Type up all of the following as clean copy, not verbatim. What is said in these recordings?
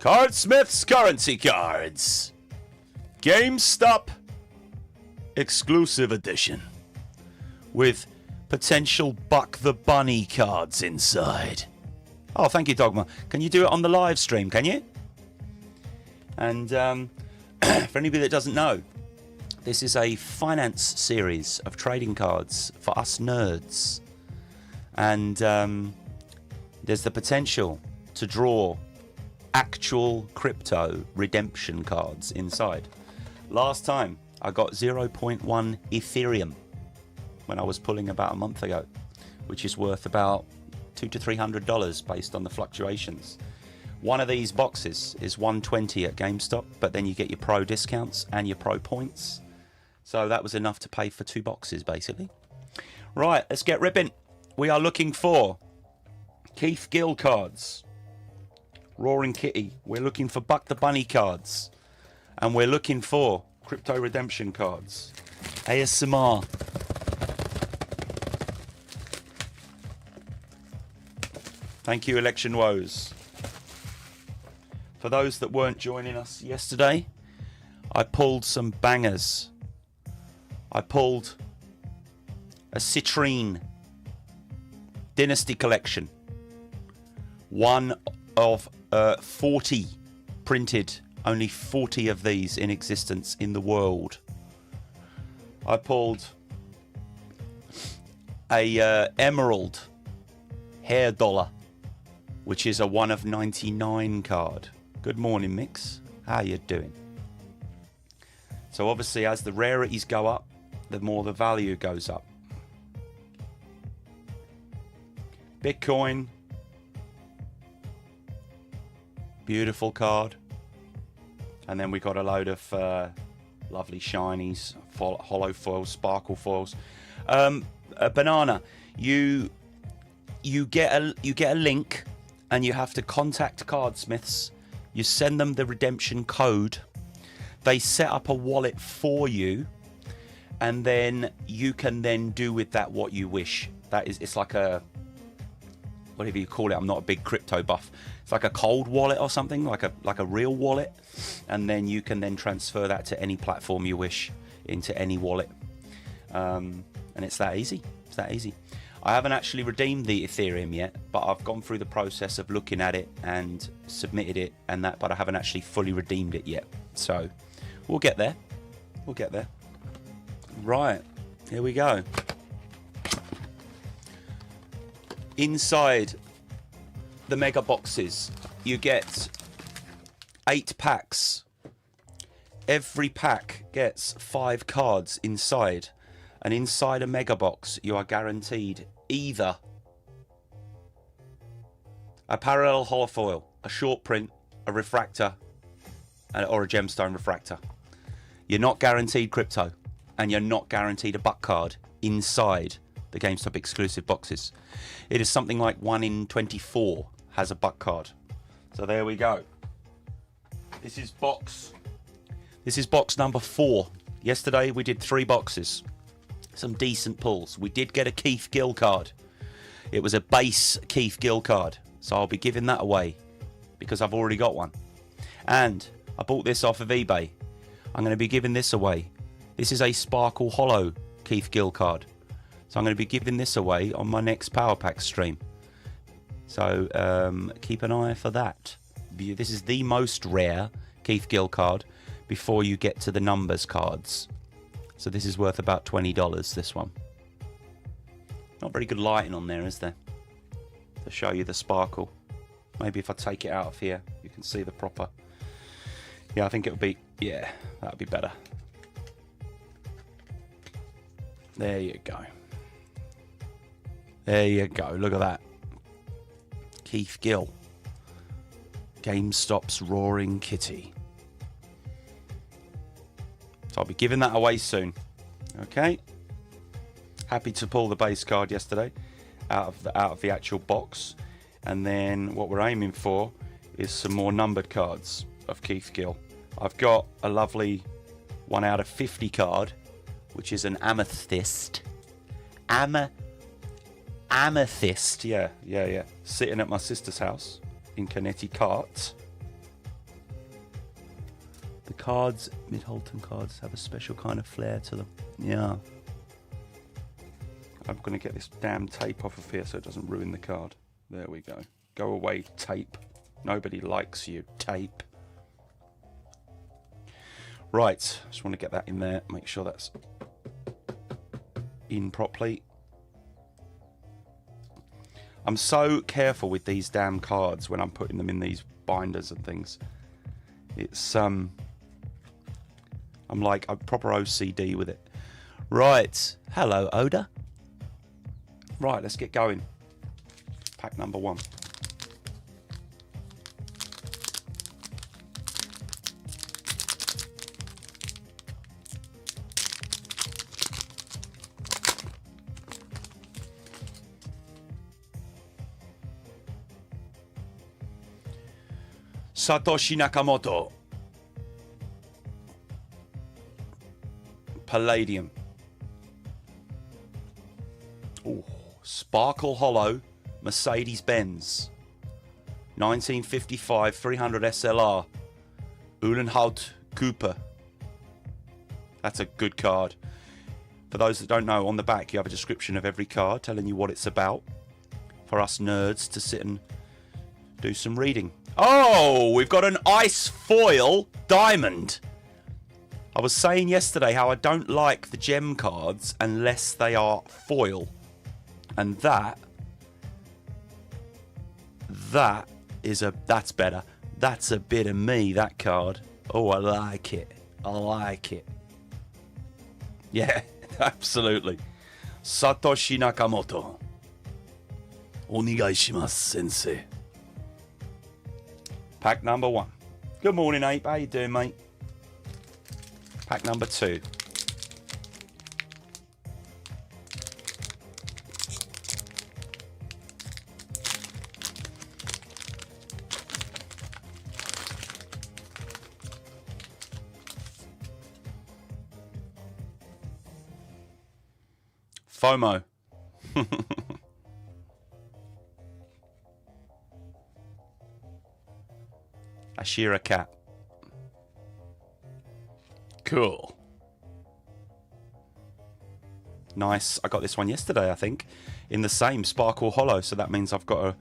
Cardsmiths Currency cards. GameStop exclusive edition. With potential Buck the Bunny cards inside. Oh, thank you, Dogma. Can you do it on the live stream, can you? And for anybody that doesn't know, this is a finance series of trading cards for us nerds. And there's the potential to draw actual crypto redemption cards inside. Last time I got 0.1 Ethereum when I was pulling about a month ago, which is worth about $200 to $300 based on the fluctuations. One of these boxes is $120 at GameStop, but then you get your pro discounts and your pro points. So that was enough to pay for 2 boxes basically. Right, let's get ripping. We are looking for Keith Gill cards, Roaring Kitty. We're looking for Buck the Bunny cards, and we're looking for crypto redemption cards. ASMR. Thank you, Election Woes. For those that weren't joining us yesterday, I pulled some bangers. I pulled a Citrine Dynasty Collection. One of 40 printed. Only 40 of these in existence in the world. I pulled a Emerald Hair Dollar, which is a 1 of 99 card. Good morning, Mix. How you doing? So obviously as the rarities go up, the more the value goes up. Bitcoin. Beautiful card. And then we got a load of lovely shinies, hollow foils, sparkle foils. A banana. You get a link, and you have to contact Cardsmiths. You send them the redemption code. They set up a wallet for you, and then you can then do with that what you wish. It's like a, whatever you call it. I'm not a big crypto buff. It's like a cold wallet or something, like a real wallet, and then you can then transfer that to any platform you wish into any wallet, and it's that easy. It's that easy. I haven't actually redeemed the Ethereum yet, but I've gone through the process of looking at it and submitted it and that, but I haven't actually fully redeemed it yet. So we'll get there. We'll get there. Right, here we go. Inside the mega boxes, you get 8 packs. Every pack gets 5 cards inside. And inside a mega box, you are guaranteed either a parallel holofoil, a short print, a refractor, or a gemstone refractor. You're not guaranteed crypto, and you're not guaranteed a buck card inside the GameStop exclusive boxes. It is something like 1 in 24 has a buck card. So there we go. This is box number 4. Yesterday we did 3 boxes. Some decent pulls. We did get a Keith Gill card. It was a base Keith Gill card, so I'll be giving that away because I've already got one. And I bought this off of eBay. I'm going to be giving this away. This is a Sparkle Hollow Keith Gill card, so I'm going to be giving this away on my next Power Pack stream. So keep an eye for that. This is the most rare Keith Gill card before you get to the numbers cards. So this is worth about $20, this one. Not very good lighting on there, is there? To show you the sparkle. Maybe if I take it out of here, you can see the proper. Yeah, I think it would be, yeah, that would be better. There you go. There you go, look at that. Keith Gill. GameStop's Roaring Kitty. So I'll be giving that away soon. Okay. Happy to pull the base card yesterday out of the actual box. And then what we're aiming for is some more numbered cards of Keith Gill. I've got a lovely 1 out of 50 card, which is an amethyst. Amethyst, yeah. Sitting at my sister's house in Connecticut. cards, Mid-Holton cards have a special kind of flair to them. Yeah. I'm going to get this damn tape off of here so it doesn't ruin the card. There we go. Go away, tape. Nobody likes you, tape. Right, just want to get that in there. Make sure that's in properly. I'm so careful with these damn cards when I'm putting them in these binders and things. It's I'm like a proper OCD with it. Right, hello Oda. Right, let's get going. Pack number 1. Satoshi Nakamoto. Palladium. Ooh, Sparkle Hollow Mercedes-Benz. 1955 300 SLR. Uhlenhaut Cooper. That's a good card. For those that don't know, on the back you have a description of every card telling you what it's about. For us nerds to sit and do some reading. Oh, we've got an ice foil diamond. I was saying yesterday how I don't like the gem cards unless they are foil. And that's better. That's a bit of me, that card. Oh, I like it. I like it. Yeah, absolutely. Satoshi Nakamoto. Onegaishimasu, Sensei. Pack number 1. Good morning, Ape. How you doing, mate? Pack number 2. FOMO. Ashira Cat. Cool. Nice. I got this one yesterday, I think, in the same Sparkle Hollow. So that means I've got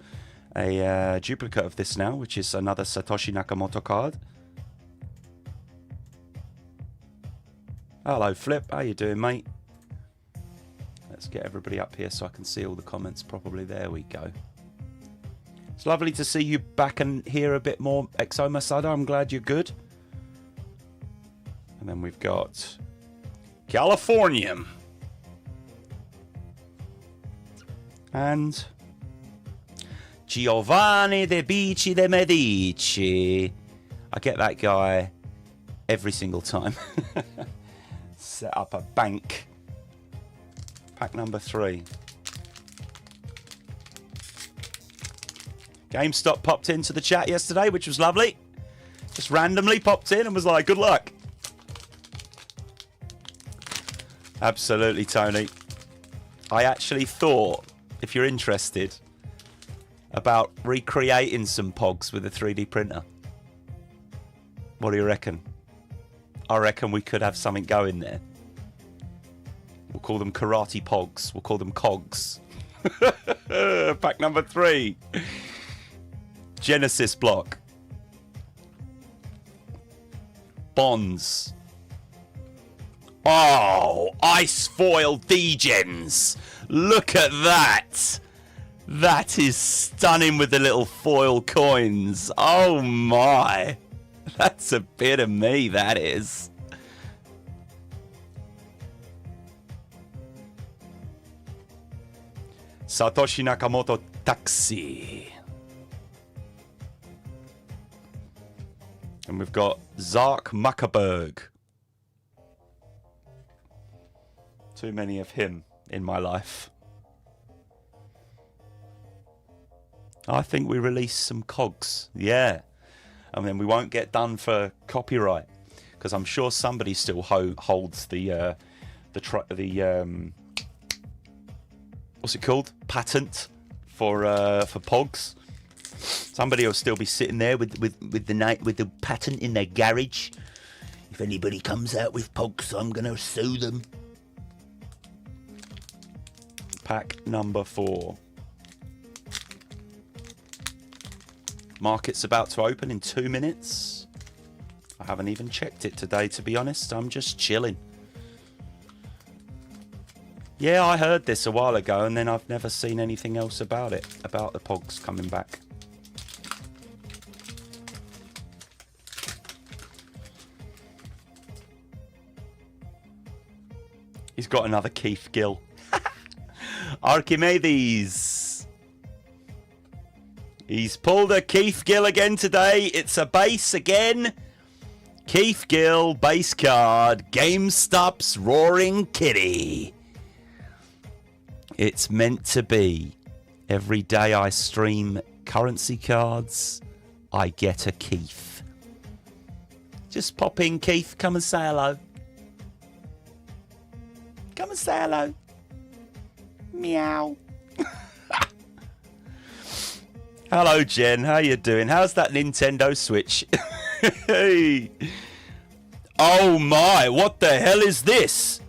a duplicate of this now, which is another Satoshi Nakamoto card. Hello, Flip. How you doing, mate? Let's get everybody up here so I can see all the comments properly. There we go. It's lovely to see you back and hear a bit more, Exo Masada. I'm glad you're good. And then we've got Californium. And Giovanni de Bici de Medici. I get that guy every single time. Set up a bank. Pack number 3. GameStop popped into the chat yesterday, which was lovely. Just randomly popped in and was like, good luck. Absolutely, Tony. I actually thought, if you're interested, about recreating some Pogs with a 3D printer. What do you reckon? I reckon we could have something going there. We'll call them Karate Pogs. We'll call them Cogs. Pack number 3. Genesis block. Bonds. Oh, ice foil Degens. Look at that. That is stunning with the little foil coins. Oh my. That's a bit of me, that is. Satoshi Nakamoto Taxi. And we've got Zark Muckerberg. Too many of him in my life. I think we release some cogs. Yeah. And then we won't get done for copyright. Because I'm sure somebody still holds the what's it called? Patent for Pogs. Somebody will still be sitting there with the patent in their garage, If anybody comes out with pogs, I'm going to sue them. Pack number 4. Market's about to open in 2 minutes. I haven't even checked it today, to be honest. I'm just chilling. Yeah, I heard this a while ago, and then I've never seen anything else about it, about the pogs coming back. He's got another Keith Gill. Archimedes. He's pulled a Keith Gill again today. It's a base again. Keith Gill, base card. GameStop's Roaring Kitty. It's meant to be. Every day I stream currency cards, I get a Keith. Just pop in, Keith. Come and say hello. Come and say hello. Meow. Hello, Jen. How you doing? How's that Nintendo Switch? Hey. Oh my, what the hell is this?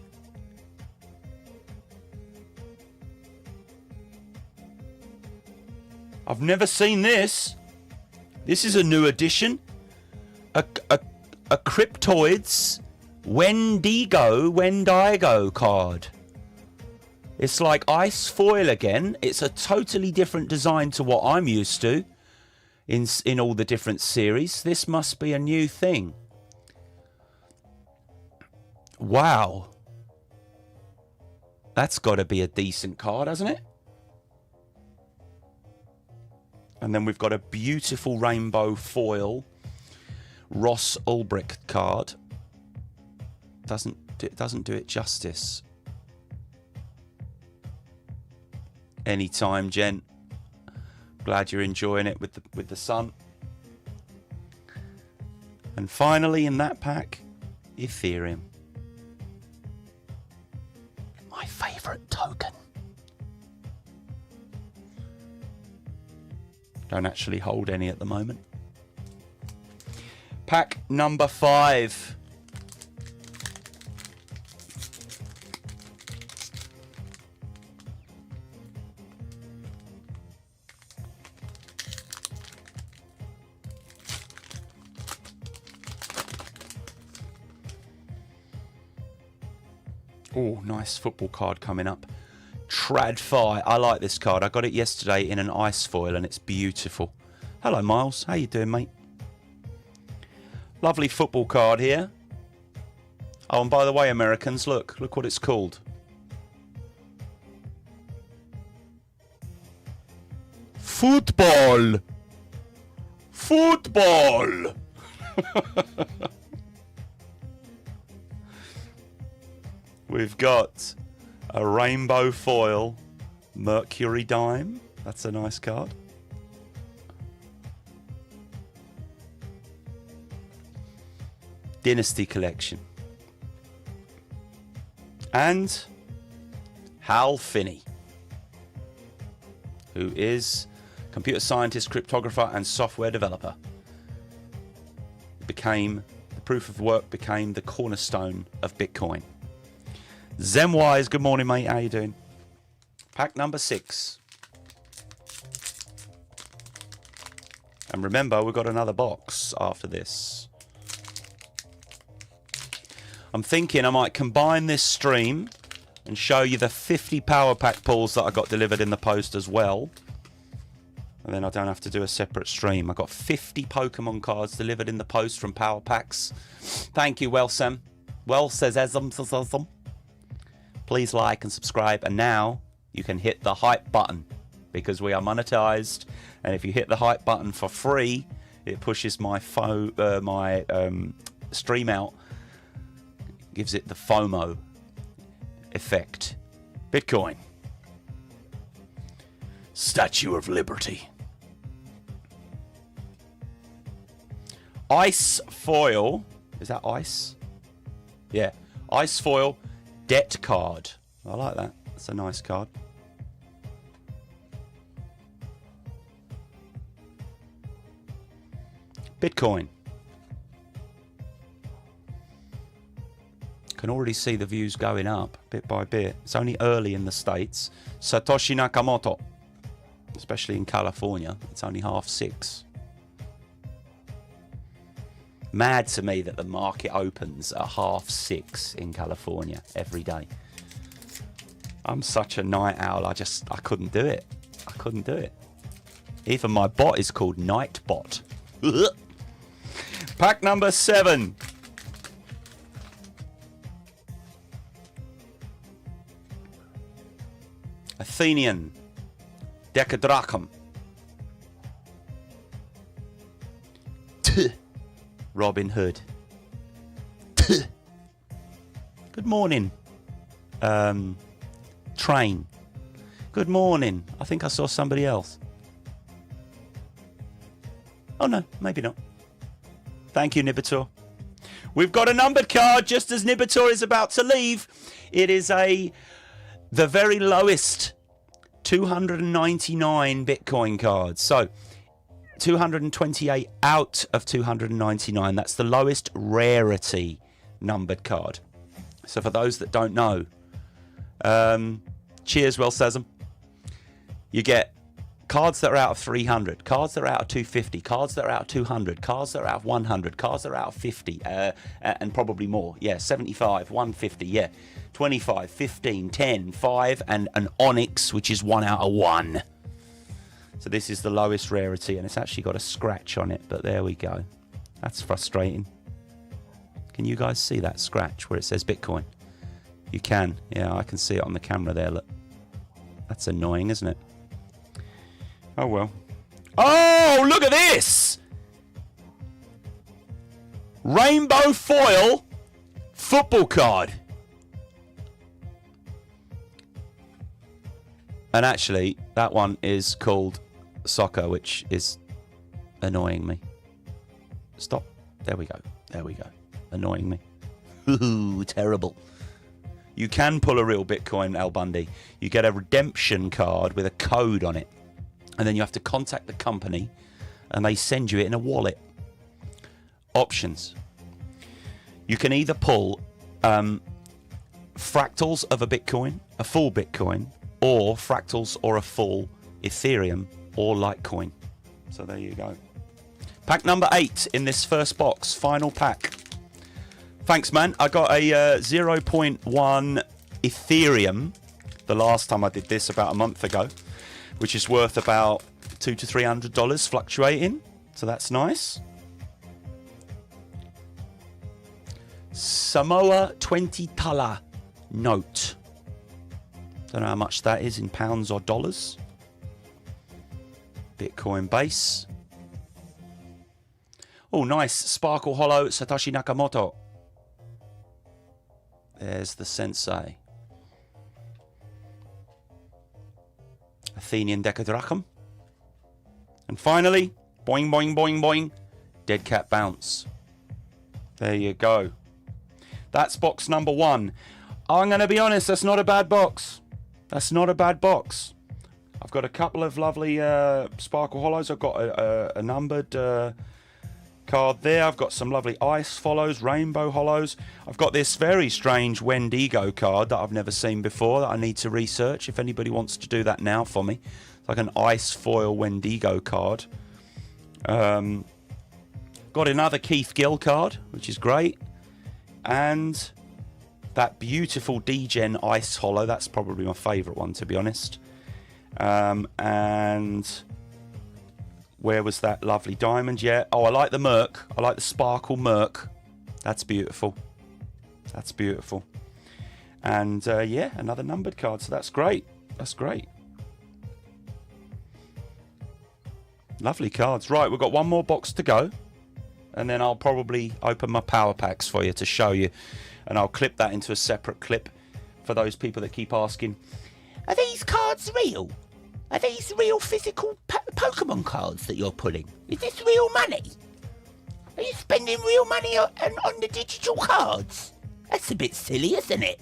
I've never seen this. This is a new edition. A Cryptoid's Wendigo card. It's like ice foil again. It's a totally different design to what I'm used to in all the different series. This must be a new thing. Wow. That's got to be a decent card, hasn't it? And then we've got a beautiful rainbow foil Ross Ulbricht card. Doesn't do it justice. Anytime, Jen. Glad you're enjoying it with the sun. And finally, in that pack, Ethereum. My favourite token. Don't actually hold any at the moment. Pack number 5. Oh, nice football card coming up. Tradfi. I like this card. I got it yesterday in an ice foil and it's beautiful. Hello, Miles. How you doing, mate? Lovely football card here. Oh, and by the way, Americans, look what it's called. Football. Football. We've got a rainbow foil Mercury dime. That's a nice card. Dynasty collection. And Hal Finney, who is computer scientist, cryptographer, and software developer. The proof of work became the cornerstone of Bitcoin. Zemwise, good morning, mate. How you doing? Pack number 6. And remember, we've got another box after this. I'm thinking I might combine this stream and show you the 50 power pack pulls that I got delivered in the post as well. And then I don't have to do a separate stream. I got 50 Pokemon cards delivered in the post from Power Packs. Thank you, Welsam. Well says Esm. Please like and subscribe. And now you can hit the hype button because we are monetized. And if you hit the hype button for free, it pushes my stream out. Gives it the FOMO effect. Bitcoin. Statue of Liberty. Ice foil. Is that ice? Yeah. Ice foil debt card. I like that. That's a nice card. Bitcoin. can already see the views going up bit by bit. It's only early in the States. Satoshi Nakamoto. Especially in California. It's only 6:30. Mad to me that the market opens at 6:30 in California every day. I'm such a night owl. I couldn't do it. I couldn't do it. Even my bot is called Nightbot. Pack number 7. Athenian Decadrachum. Robin Hood. Good morning. Train. Good morning. I think I saw somebody else. Oh no, maybe not. Thank you, Nibitor. We've got a numbered card just as Nibitor is about to leave. It is the very lowest 299 Bitcoin cards. So 228 out of 299. That's the lowest rarity numbered card. So for those that don't know, cheers, Will Sesam. You get cards that are out of 300, cards that are out of 250, cards that are out of 200, cards that are out of 100, cards that are out of 50, and probably more. Yeah, 75, 150, yeah, 25, 15, 10, 5, and an Onyx, which is 1 out of 1. So this is the lowest rarity, and it's actually got a scratch on it, but there we go. That's frustrating. Can you guys see that scratch where it says Bitcoin? You can. Yeah, I can see it on the camera there, look. That's annoying, isn't it? Oh, well. Oh, look at this! Rainbow foil football card. And actually, that one is called soccer, which is annoying me. Stop. There we go. There we go. Annoying me. Ooh, terrible. You can pull a real Bitcoin, Al Bundy. You get a redemption card with a code on it. And then you have to contact the company and they send you it in a wallet. Options. You can either pull fractals of a Bitcoin, a full Bitcoin, or fractals or a full Ethereum or Litecoin. So there you go. Pack number 8 in this first box. Final pack. Thanks, man. I got a 0.1 Ethereum the last time I did this about a month ago, which is worth about $200 to $300 fluctuating. So that's nice. Samoa 20 Tala note. Don't know how much that is in pounds or dollars. Bitcoin base. Oh, nice. Sparkle Hollow Satoshi Nakamoto. There's the Sensei. Athenian Decadrachum. And finally, boing, boing, boing, boing, Dead Cat Bounce. There you go. That's box number 1. I'm going to be honest, that's not a bad box. That's not a bad box. I've got a couple of lovely Sparkle Hollows. I've got a numbered card there. I've got some lovely Ice Follows, Rainbow Hollows. I've got this very strange Wendigo card that I've never seen before that I need to research. If anybody wants to do that now for me. It's like an Ice Foil Wendigo card. Got another Keith Gill card, which is great. And that beautiful Degen Ice Hollow. That's probably my favourite one, to be honest. And where was that lovely diamond? Yeah. Oh, I like the Merc. I like the Sparkle Merc. That's beautiful. That's beautiful. And yeah, another numbered card. So that's great. That's great. Lovely cards. Right, we've got one more box to go. And then I'll probably open my power packs for you to show you. And I'll clip that into a separate clip for those people that keep asking, Are these cards real? Are these real physical Pokemon cards that you're pulling? Is this real money? Are you spending real money on the digital cards? That's a bit silly, isn't it?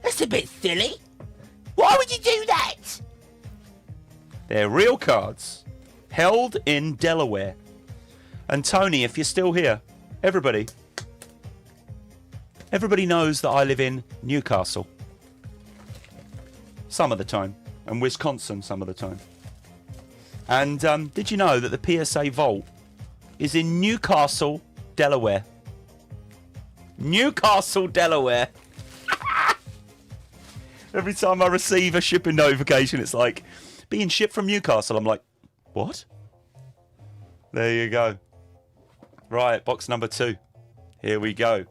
That's a bit silly. Why would you do that? they're real cards held in Delaware. And Tony, if you're still here, everybody, Everybody knows that I live in Newcastle. Some of the time. And Wisconsin some of the time. And did you know that the PSA Vault is in Newcastle, Delaware? Newcastle, Delaware. Every time I receive a shipping notification, it's like, being shipped from Newcastle. I'm like, what? There you go. Right, box number 2. Here we go.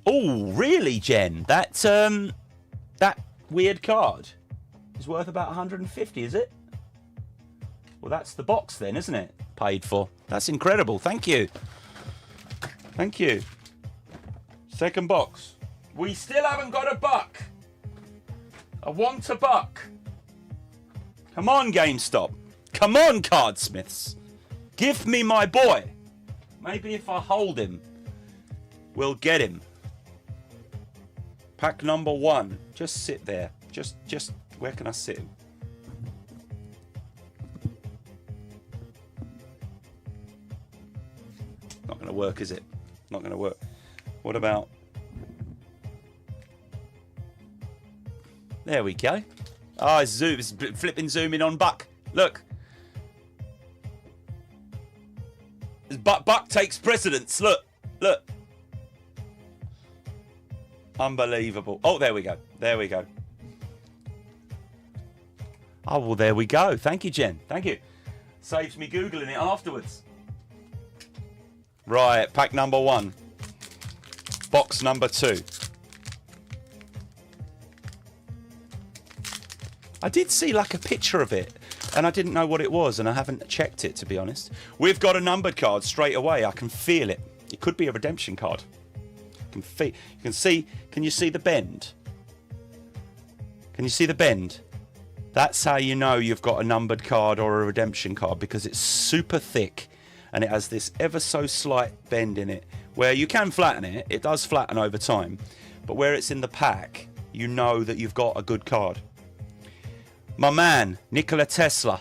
Oh, really, Jen? That weird card is worth about 150, is it? Well, that's the box then, isn't it? Paid for. That's incredible. Thank you. Thank you. Second box. We still haven't got a buck. I want a buck. Come on, GameStop. Come on, Cardsmiths. Give me my boy. Maybe if I hold him, we'll get him. Pack number 1. Just sit there. Just where can I sit him? Not going to work, is it? Not going to work. What about... There we go. Oh, it's flipping zooming on Buck. Look. Buck takes precedence. Look. Look. Unbelievable. Oh, there we go. There we go. Oh, well, there we go. Thank you, Jen. Thank you. Saves me Googling it afterwards. Right, pack number 1. Box number 2. I did see like a picture of it, and I didn't know what it was, and I haven't checked it, to be honest. We've got a numbered card straight away. I can feel it. It could be a redemption card. You can see. Can you see the bend? Can you see the bend? That's how you know you've got a numbered card or a redemption card, because it's super thick and it has this ever so slight bend in it where you can flatten it. It does flatten over time, but where it's in the pack, you know that you've got a good card. My man, Nikola Tesla.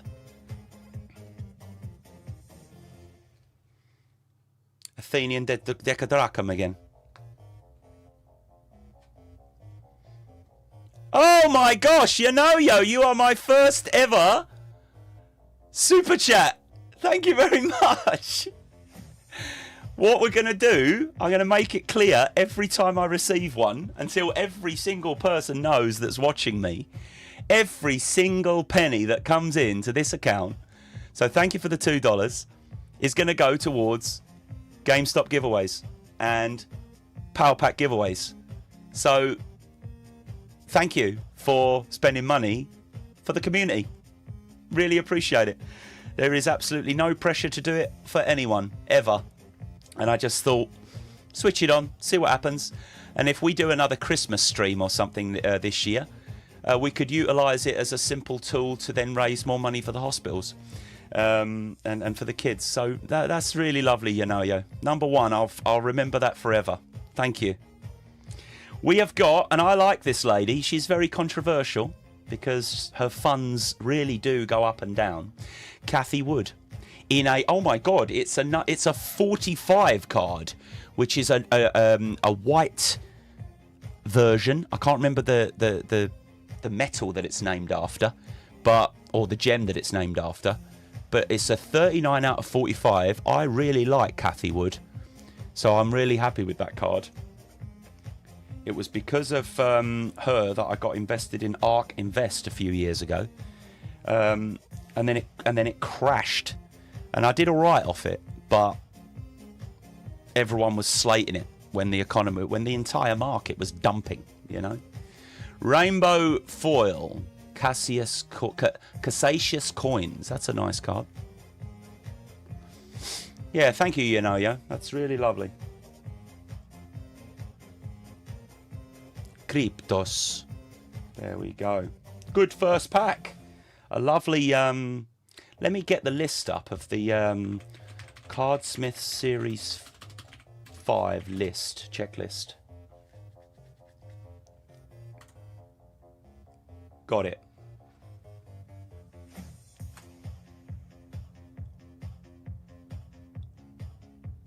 Athenian Decadrakam again. Oh my gosh, you are my first ever super chat. Thank you very much. What we're going to do, I'm going to make it clear every time I receive one, until every single person knows that's watching me. Every single penny that comes into this account, so thank you for the $2, is going to go towards GameStop giveaways and Power Pack giveaways. So thank you for spending money for the community. Really appreciate it. There is absolutely no pressure to do it for anyone, ever. And I just thought, switch it on, see what happens. And if we do another Christmas stream or something this year, we could utilise it as a simple tool to then raise more money for the hospitals and for the kids. So that's really lovely, Yo. Number 1, I'll remember that forever. Thank you. We have got, and I like this lady, she's very controversial because her funds really do go up and down. Kathy Wood. In a, oh my God, it's a 45 card, which is a white version. I can't remember the metal that it's named after, or the gem that it's named after, but it's a 39 out of 45. I really like Kathy Wood, so I'm really happy with that card. It was because of her that I got invested in ARK Invest a few years ago, and then it crashed, and I did all right off it, but everyone was slating it when the entire market was dumping, Rainbow Foil, Cassius Coins. That's a nice card. Yeah, thank you, Yo. That's really lovely. Cryptos. There we go. Good first pack. A lovely... let me get the list up of the Cardsmiths Series 5 checklist. Got it.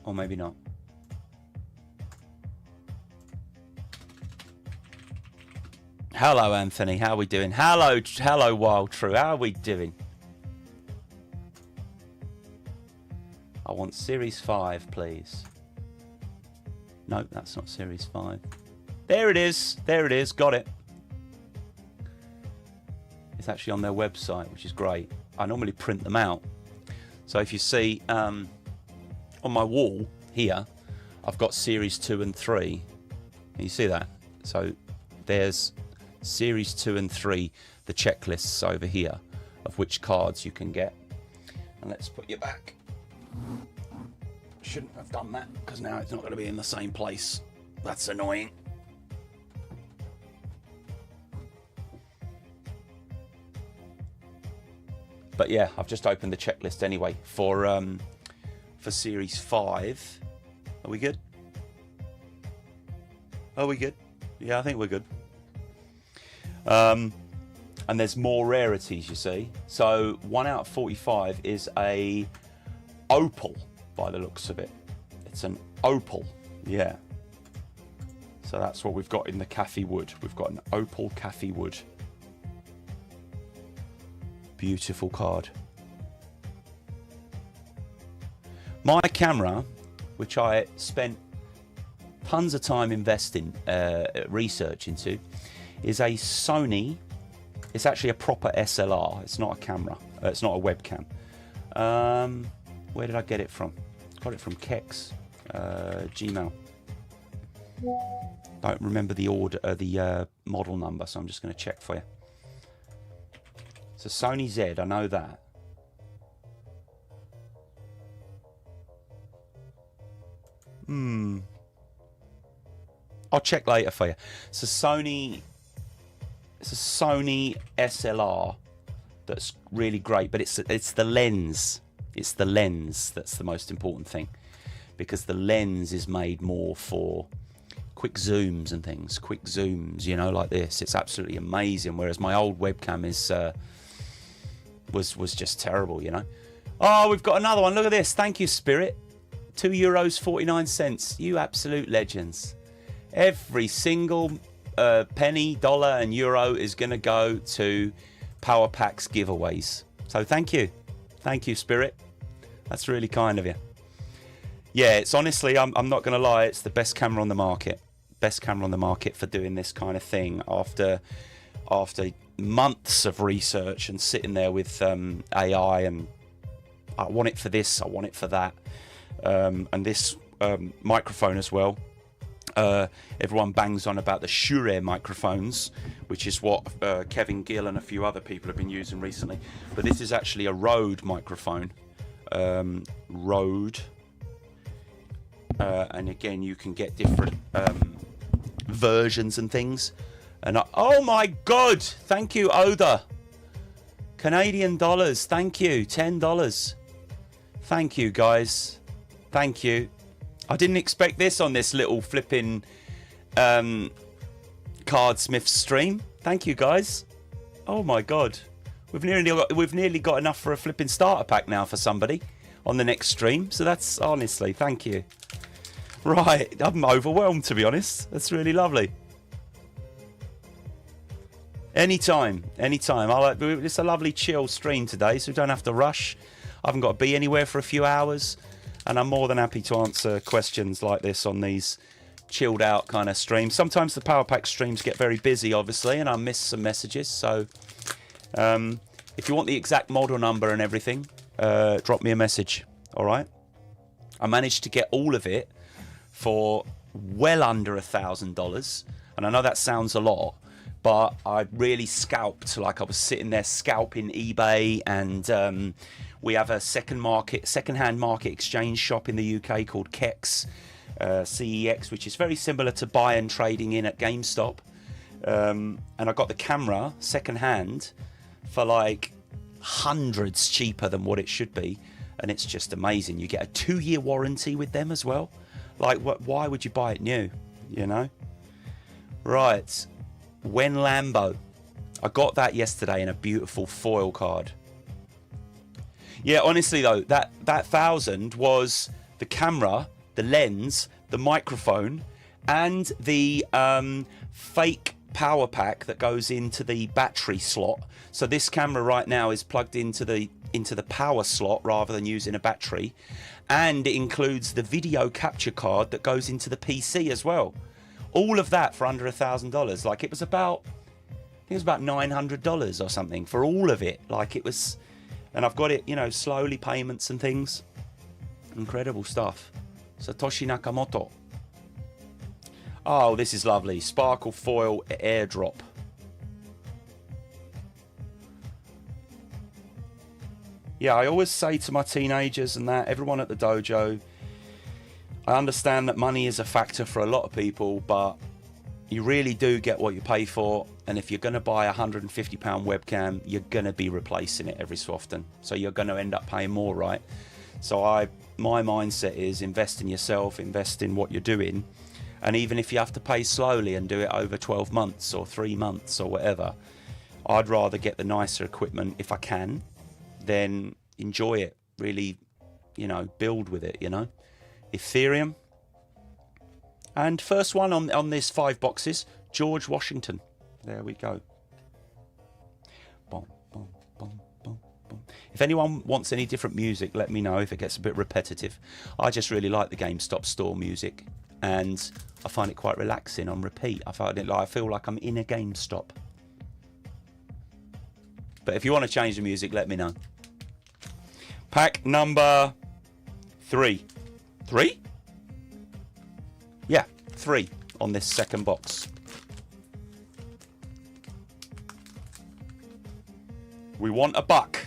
Or maybe not. Hello, Anthony. How are we doing? Hello, Wild True. How are we doing? I want Series 5, please. No, that's not Series 5. There it is. There it is. Got it. It's actually on their website, which is great. I normally print them out. So if you see on my wall here, I've got Series 2 and 3. Can you see that? So there's Series 2 and 3, the checklists over here of which cards you can get. And let's put you back. Shouldn't have done that because now it's not going to be in the same place. That's annoying. But yeah, I've just opened the checklist anyway for Series 5. Are we good? Are we good? Yeah, I think we're good. And there's more rarities, you see. So 1 out of 45 is a Opal, by the looks of it. It's an Opal, yeah. So that's what we've got in the Cafe Wood. We've got an Opal Cafe Wood. Beautiful card. My camera, which I spent tons of time investing research into, is a Sony. It's actually a proper SLR. It's not a camera. It's not a webcam. Where did I get it from? Got it from Kex, Gmail. Don't remember the order, the model number, so I'm just going to check for you. It's a Sony Z. I know that. I'll check later for you. It's a Sony SLR that's really great, but it's the lens. It's the lens that's the most important thing, because the lens is made more for quick zooms and things. Quick zooms, you know, like this. It's absolutely amazing. Whereas my old webcam is was just terrible, you know. Oh, we've got another one. Look at this. Thank you, Spirit. €2.49. You absolute legends. Every single penny, dollar and euro is going to go to Power Packs giveaways. So thank you. Thank you, Spirit. That's really kind of you. Yeah, it's honestly, I'm not going to lie, it's the best camera on the market. Best camera on the market for doing this kind of thing after months of research and sitting there with AI and I want it for this, I want it for that. And this microphone as well. Everyone bangs on about the Shure microphones, which is what Kevin Gill and a few other people have been using recently. But this is actually a Rode microphone. Rode. And again, you can get different versions and things. And oh my God! Thank you, Oda. Canadian dollars. Thank you. $10. Thank you, guys. Thank you. I didn't expect this on this little flipping Cardsmiths stream. Thank you, guys. Oh my God, we've nearly got enough for a flipping starter pack now for somebody on the next stream. So that's honestly, thank you. Right, I'm overwhelmed, to be honest. That's really lovely. Anytime. It's a lovely chill stream today, so we don't have to rush. I haven't got to be anywhere for a few hours. And I'm more than happy to answer questions like this on these chilled out kind of streams. Sometimes the Power Pack streams get very busy, obviously, and I miss some messages. So if you want the exact model number and everything, drop me a message. All right. I managed to get all of it for well under $1,000. And I know that sounds a lot, but I really scalped. Like I was sitting there scalping eBay, and we have a second-hand market exchange shop in the UK called Kex, CEX, which is very similar to buy and trading in at GameStop. And I got the camera second-hand for like hundreds cheaper than what it should be. And it's just amazing. You get a 2-year warranty with them as well. Like, why would you buy it new? You know? Right. When Lambo. I got that yesterday in a beautiful foil card. Yeah, honestly though, that 1,000 was the camera the lens, the microphone, and the fake power pack that goes into the battery slot. So this camera right now is plugged into the power slot rather than using a battery, and it includes the video capture card that goes into the PC as well. All of that for under $1,000. Like, it was about, I think it was about $900 or something for all of it. Like, it was, and I've got it, you know, slowly, payments and things. Incredible stuff. Satoshi Nakamoto. Oh, this is lovely. Sparkle foil airdrop. Yeah, I always say to my teenagers and that, everyone at the dojo, I understand that money is a factor for a lot of people, but you really do get what you pay for. And if you're going to buy a £150 webcam, you're going to be replacing it every so often. So you're going to end up paying more, right? So my mindset is invest in yourself, invest in what you're doing. And even if you have to pay slowly and do it over 12 months or 3 months or whatever, I'd rather get the nicer equipment if I can, then enjoy it. Really, you know, build with it, you know. Ethereum. And first one on this 5 boxes, George Washington. There we go. Boom, boom, boom, boom, boom. If anyone wants any different music, let me know if it gets a bit repetitive. I just really like the GameStop store music, and I find it quite relaxing on repeat. I feel like I'm in a GameStop. But if you want to change the music, let me know. Pack number 3. 3? Yeah, 3 on this second box. We want a buck.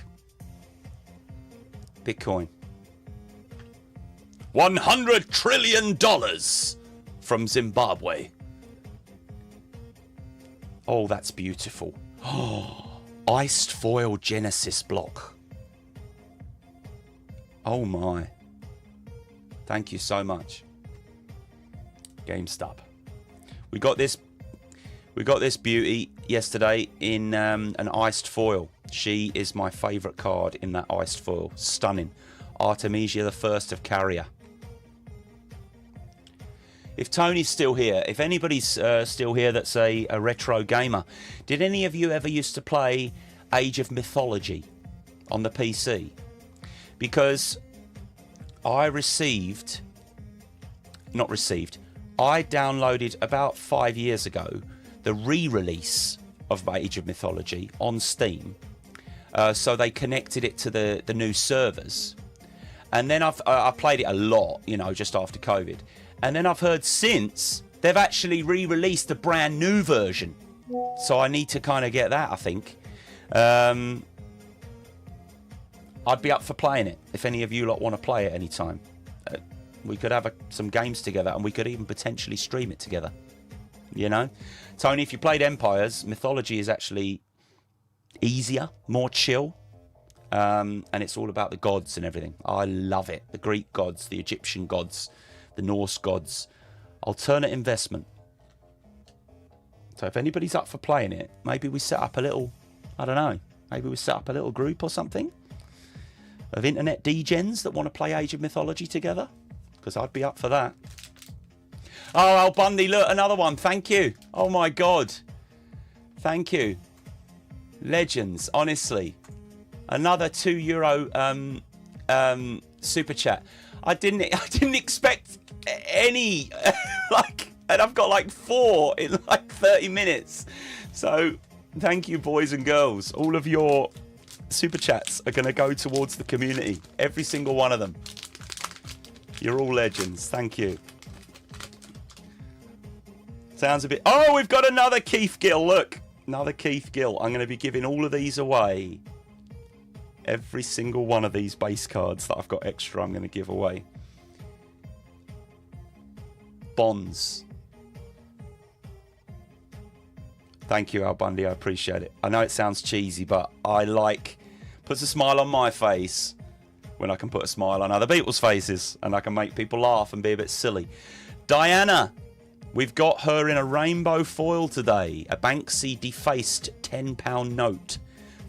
Bitcoin. $100 trillion from Zimbabwe. Oh, that's beautiful. Oh, iced foil Genesis block. Oh my. Thank you so much. GameStop. We got this beauty yesterday in an iced foil. She is my favourite card in that iced foil. Stunning. Artemisia the First of Carrier. If Tony's still here, if anybody's still here that's a retro gamer, did any of you ever used to play Age of Mythology on the PC? Because I downloaded about 5 years ago the re-release of Age of Mythology on Steam. So they connected it to the new servers. And then I played it a lot, you know, just after COVID. And then I've heard since they've actually re-released a brand new version. So I need to kind of get that, I think. I'd be up for playing it if any of you lot want to play it anytime. We could have some games together, and we could even potentially stream it together. You know? Tony, if you played Empires, Mythology is actually easier, more chill. And it's all about the gods and everything. I love it. The Greek gods, the Egyptian gods, the Norse gods. Alternate investment. So if anybody's up for playing it, maybe we set up a little, I don't know, maybe we set up a little group or something of internet degens that want to play Age of Mythology together, because I'd be up for that. Oh, Al Bundy, look, another one. Thank you. Oh my God. Thank you. Legends, honestly. Another €2 super chat. I didn't expect any and I've got like 4 in like 30 minutes. So thank you, boys and girls. All of your super chats are going to go towards the community. Every single one of them. You're all legends. Thank you. Sounds a bit... Oh, we've got another Keith Gill. Look. Another Keith Gill. I'm going to be giving all of these away. Every single one of these base cards that I've got extra, I'm going to give away. Bonds. Thank you, Al Bundy. I appreciate it. I know it sounds cheesy, but puts a smile on my face when I can put a smile on other people's faces, and I can make people laugh and be a bit silly. Diana, we've got her in a rainbow foil today. A Banksy defaced £10 note.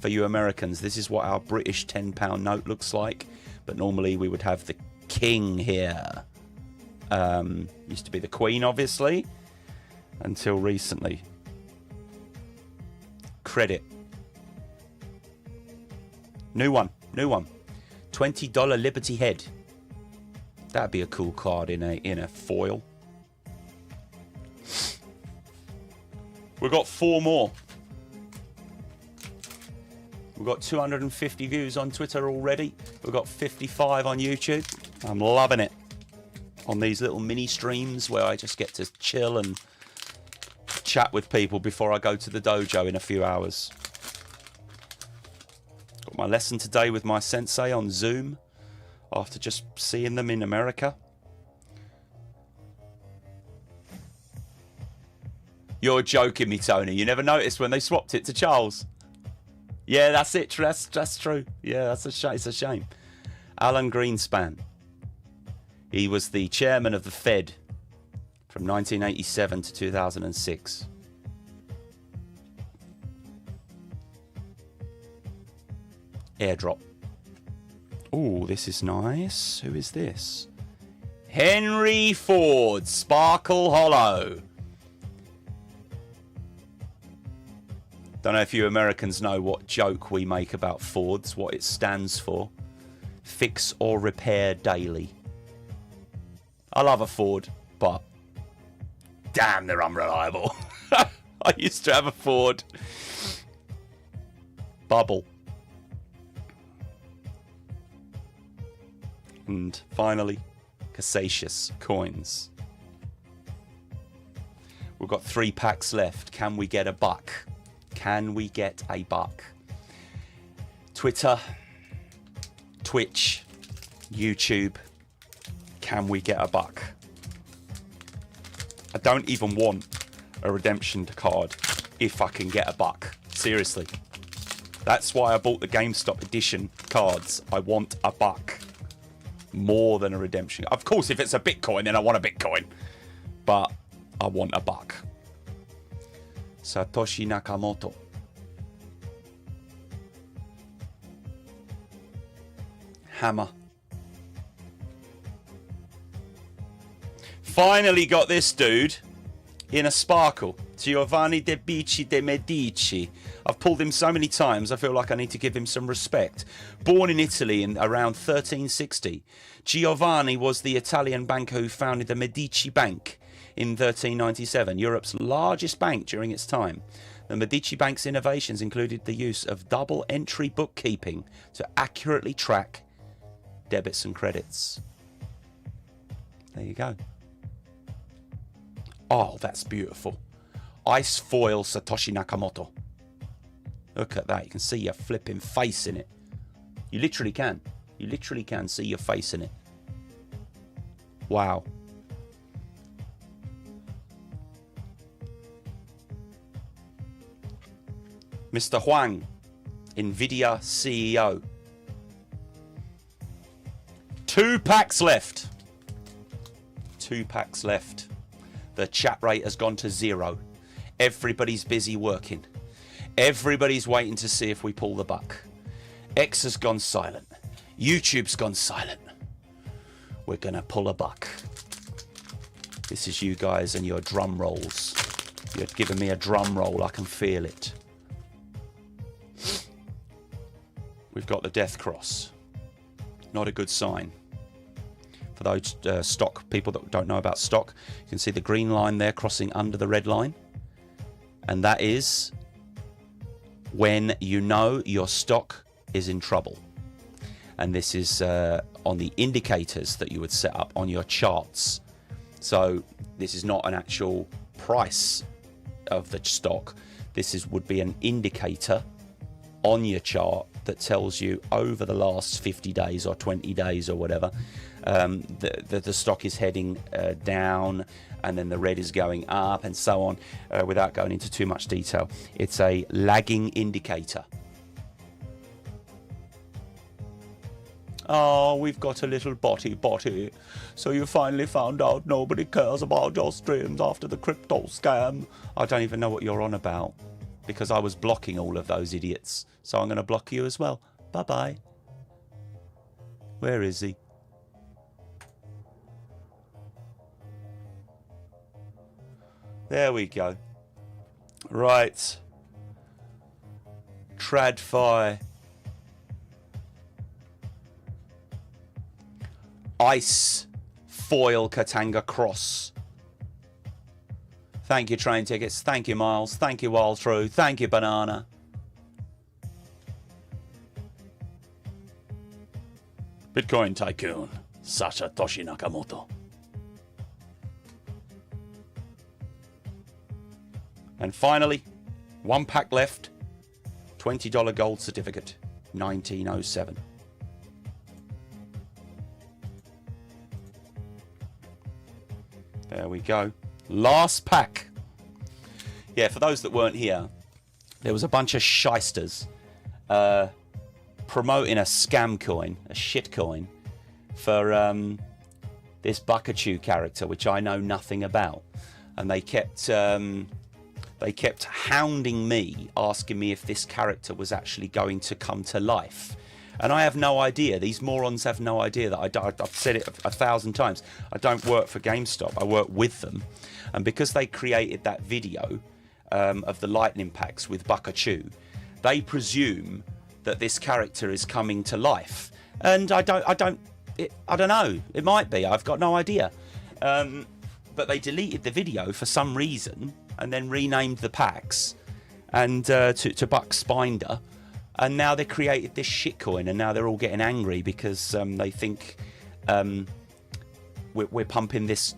For you Americans, this is what our British £10 note looks like, but normally we would have the king here. Used to be the Queen, obviously, until recently. Credit. New one. $20 Liberty Head. That'd be a cool card in a foil. We've got 4 more. We've got 250 views on Twitter already. We've got 55 on YouTube. I'm loving it. On these little mini streams where I just get to chill and chat with people before I go to the dojo in a few hours. Got my lesson today with my sensei on Zoom after just seeing them in America. You're joking me, Tony. You never noticed when they swapped it to Charles. Yeah, that's it. That's true. Yeah, it's a shame. Alan Greenspan. He was the chairman of the Fed from 1987 to 2006. Airdrop. Oh, this is nice. Who is this? Henry Ford, Sparkle Hollow. Don't know if you Americans know what joke we make about Fords, what it stands for. Fix or repair daily. I love a Ford, but damn, they're unreliable. I used to have a Ford. Bubble. And finally, Cassatius coins. We've got 3 packs left. Can we get a buck? Can we get a buck? Twitter, Twitch, YouTube. Can we get a buck? I don't even want a redemption card if I can get a buck. Seriously. That's why I bought the GameStop edition cards. I want a buck. More than a redemption. Of course, if it's a Bitcoin, then I want a Bitcoin. But I want a buck. Satoshi Nakamoto. Hammer. Finally got this dude in a sparkle. Giovanni de Bici de Medici. I've pulled him so many times, I feel like I need to give him some respect. Born in Italy in around 1360, Giovanni was the Italian banker who founded the Medici Bank in 1397, Europe's largest bank during its time. The Medici Bank's innovations included the use of double-entry bookkeeping to accurately track debits and credits. There you go. Oh, that's beautiful. Ice foil Satoshi Nakamoto. Look at that. You can see your flipping face in it. You literally can. You literally can see your face in it. Wow. Mr. Huang, Nvidia CEO. 2 packs left. 2 packs left. The chat rate has gone to 0. Everybody's busy working. Everybody's waiting to see if we pull the buck. X has gone silent. YouTube's gone silent. We're going to pull a buck. This is you guys and your drum rolls. You're giving me a drum roll. I can feel it. We've got the death cross. Not a good sign. For those stock people that don't know about stock, you can see the green line there crossing under the red line. And that is when you know your stock is in trouble. And this is on the indicators that you would set up on your charts. So this is not an actual price of the stock. This would be an indicator on your chart that tells you over the last 50 days or 20 days or whatever, the stock is heading down, and then the red is going up, and so on, without going into too much detail. It's a lagging indicator. Oh, we've got a little botty. So you finally found out nobody cares about your streams after the crypto scam. I don't even know what you're on about, because I was blocking all of those idiots. So I'm going to block you as well. Bye-bye. Where is he? There we go. Right. Tradfi. Ice foil Katanga Cross. Thank you, train tickets. Thank you, Miles. Thank you, Wild True. Thank you, Banana. Bitcoin Tycoon. Satoshi Nakamoto. And finally, one pack left. $20 gold certificate. 1907. There we go. Last pack. Yeah, for those that weren't here, there was a bunch of shysters promoting a scam coin, a shit coin, for this Buckachu character, which I know nothing about. And they kept hounding me, asking me if this character was actually going to come to life. And I have no idea. These morons have no idea that I've said it 1,000 times. I don't work for GameStop. I work with them. And because they created that video of the lightning packs with Buckachu, they presume that this character is coming to life. And I don't know. It might be. I've got no idea. But they deleted the video for some reason and then renamed the packs and to Buck Spinder. And now they created this shitcoin, and now they're all getting angry because they think we're pumping this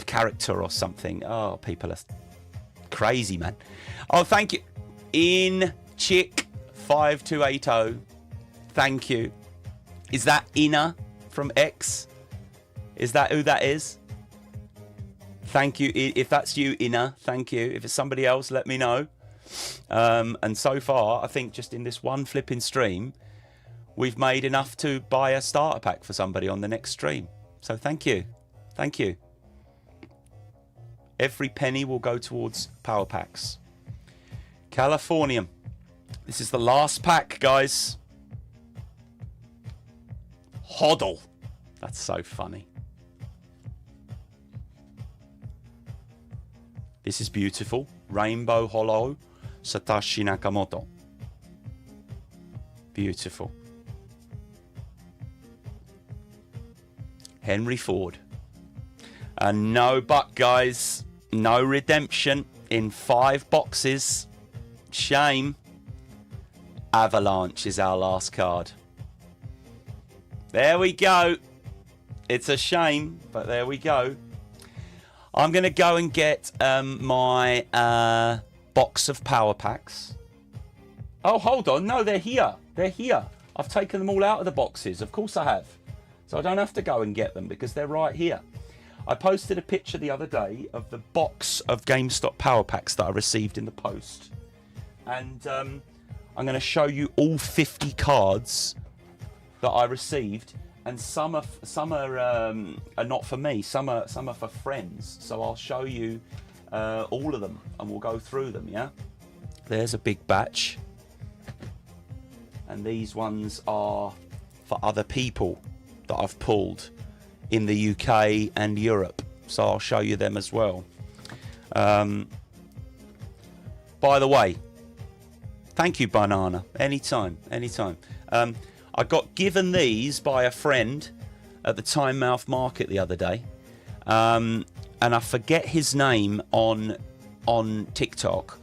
character or something. Oh, people are crazy, man. Oh, thank you. In Chick 5280. Thank you. Is that Ina from X? Is that who that is? Thank you. If that's you, Ina, thank you. If it's somebody else, let me know. And so far, I think just in this one flipping stream, we've made enough to buy a starter pack for somebody on the next stream. So thank you. Thank you. Every penny will go towards power packs. Californium. This is the last pack, guys. Hoddle. That's so funny. This is beautiful. Rainbow Hollow. Satoshi Nakamoto. Beautiful. Henry Ford. And no buck, guys. No redemption in 5 boxes. Shame. Avalanche is our last card. There we go. It's a shame, but there we go. I'm going to go and get my box of power packs. Oh, hold on. No, they're here. They're here. I've taken them all out of the boxes. Of course I have. So I don't have to go and get them because they're right here. I posted a picture the other day of the box of GameStop power packs that I received in the post. And I'm going to show you all 50 cards that I received. And some are not for me. Some are for friends. So I'll show you all of them and we'll go through them, yeah? There's a big batch. And these ones are for other people that I've pulled in the UK and Europe. So I'll show you them as well. By the way, thank you, Banana. Anytime, anytime. I got given these by a friend at the Tynemouth Market the other day. And I forget his name on TikTok,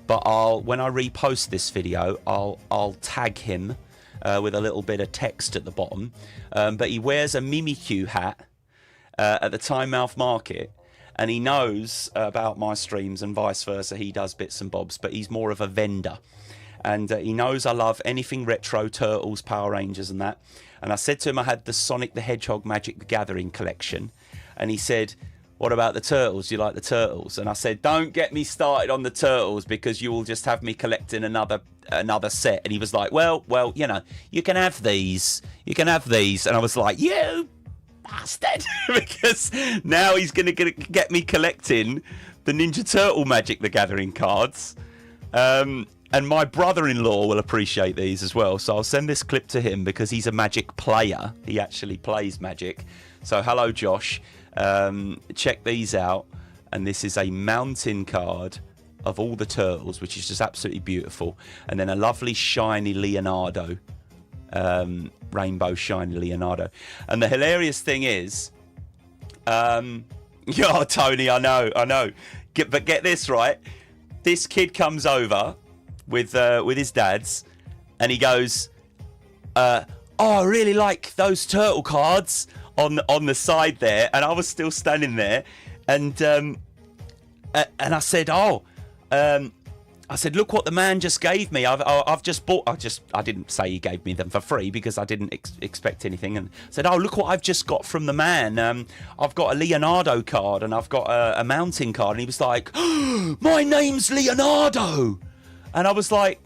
but when I repost this video, I'll tag him with a little bit of text at the bottom. But he wears a Mimikyu hat at the Tynemouth Market, and he knows about my streams and vice versa. He does bits and bobs, but he's more of a vendor. And he knows I love anything retro, Turtles, Power Rangers and that. And I said to him I had the Sonic the Hedgehog Magic the Gathering collection. And he said, what about the Turtles? Do you like the Turtles? And I said, don't get me started on the Turtles because you will just have me collecting another set. And he was like, well, you know, you can have these. You can have these. And I was like, you bastard. Because now he's going to get me collecting the Ninja Turtle Magic the Gathering cards. And my brother-in-law will appreciate these as well. So I'll send this clip to him because he's a Magic player. He actually plays Magic. So hello, Josh. Check these out. and this is a mountain card of all the turtles, which is just absolutely beautiful. And then a lovely shiny Leonardo, rainbow shiny Leonardo. And the hilarious thing is, yeah, Tony, I know. But get this right. This kid comes over with his dad's, and he goes, "Oh, I really like those turtle cards on the side there." And I was still standing there, and I said, I said, "Look what the man just gave me. I've just bought." I didn't say he gave me them for free because I didn't expect anything. And I said, "Oh, look what I've just got from the man. I've got a Leonardo card and I've got a mountain card." And he was like, "Oh, my name's Leonardo." And I was like,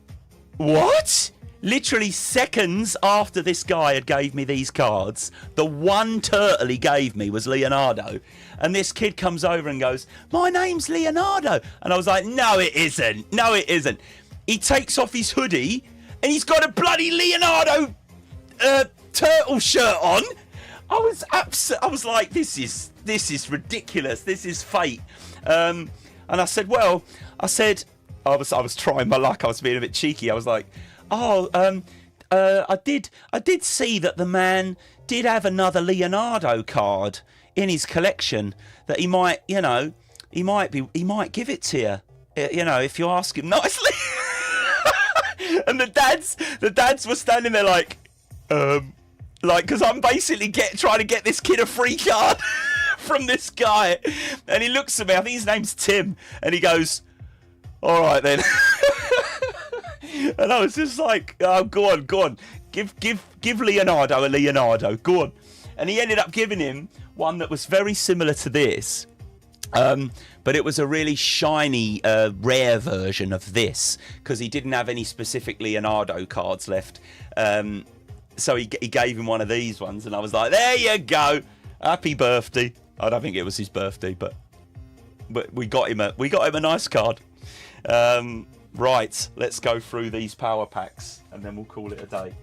"What?" Literally seconds after this guy had gave me these cards, the one turtle he gave me was Leonardo. And this kid comes over and goes, "My name's Leonardo." And I was like, "No, it isn't. No, it isn't." He takes off his hoodie and he's got a bloody Leonardo turtle shirt on. I was like, this is ridiculous. This is fate. And I said, I was trying my luck. I was being a bit cheeky. I was like, "Oh, I did see that the man did have another Leonardo card in his collection that he might give it to you, if you ask him nicely." And the dads were standing there like, because I'm basically trying to get this kid a free card from this guy, and he looks at me. I think his name's Tim, and he goes, "All right then." And I was just like, "Oh, go on. Give Leonardo a Leonardo. Go on." And he ended up giving him one that was very similar to this. But it was a really shiny, rare version of this because he didn't have any specific Leonardo cards left. So he gave him one of these ones, and I was like, "There you go. Happy birthday." I don't think it was his birthday, but we got him a nice card. Right, let's go through these power packs and then we'll call it a day.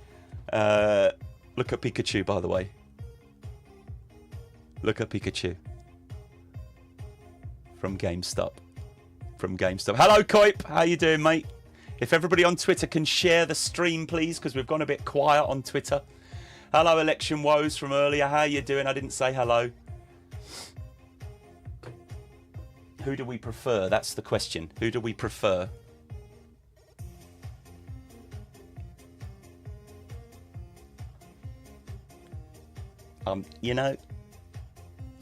Look at Pikachu, by the way. Look at Pikachu. From GameStop. Hello, Koip. How you doing, mate? If everybody on Twitter can share the stream, please, because we've gone a bit quiet on Twitter. Hello, Election Woes from earlier. How you doing? I didn't say hello. Who do we prefer? That's the question. Who do we prefer? I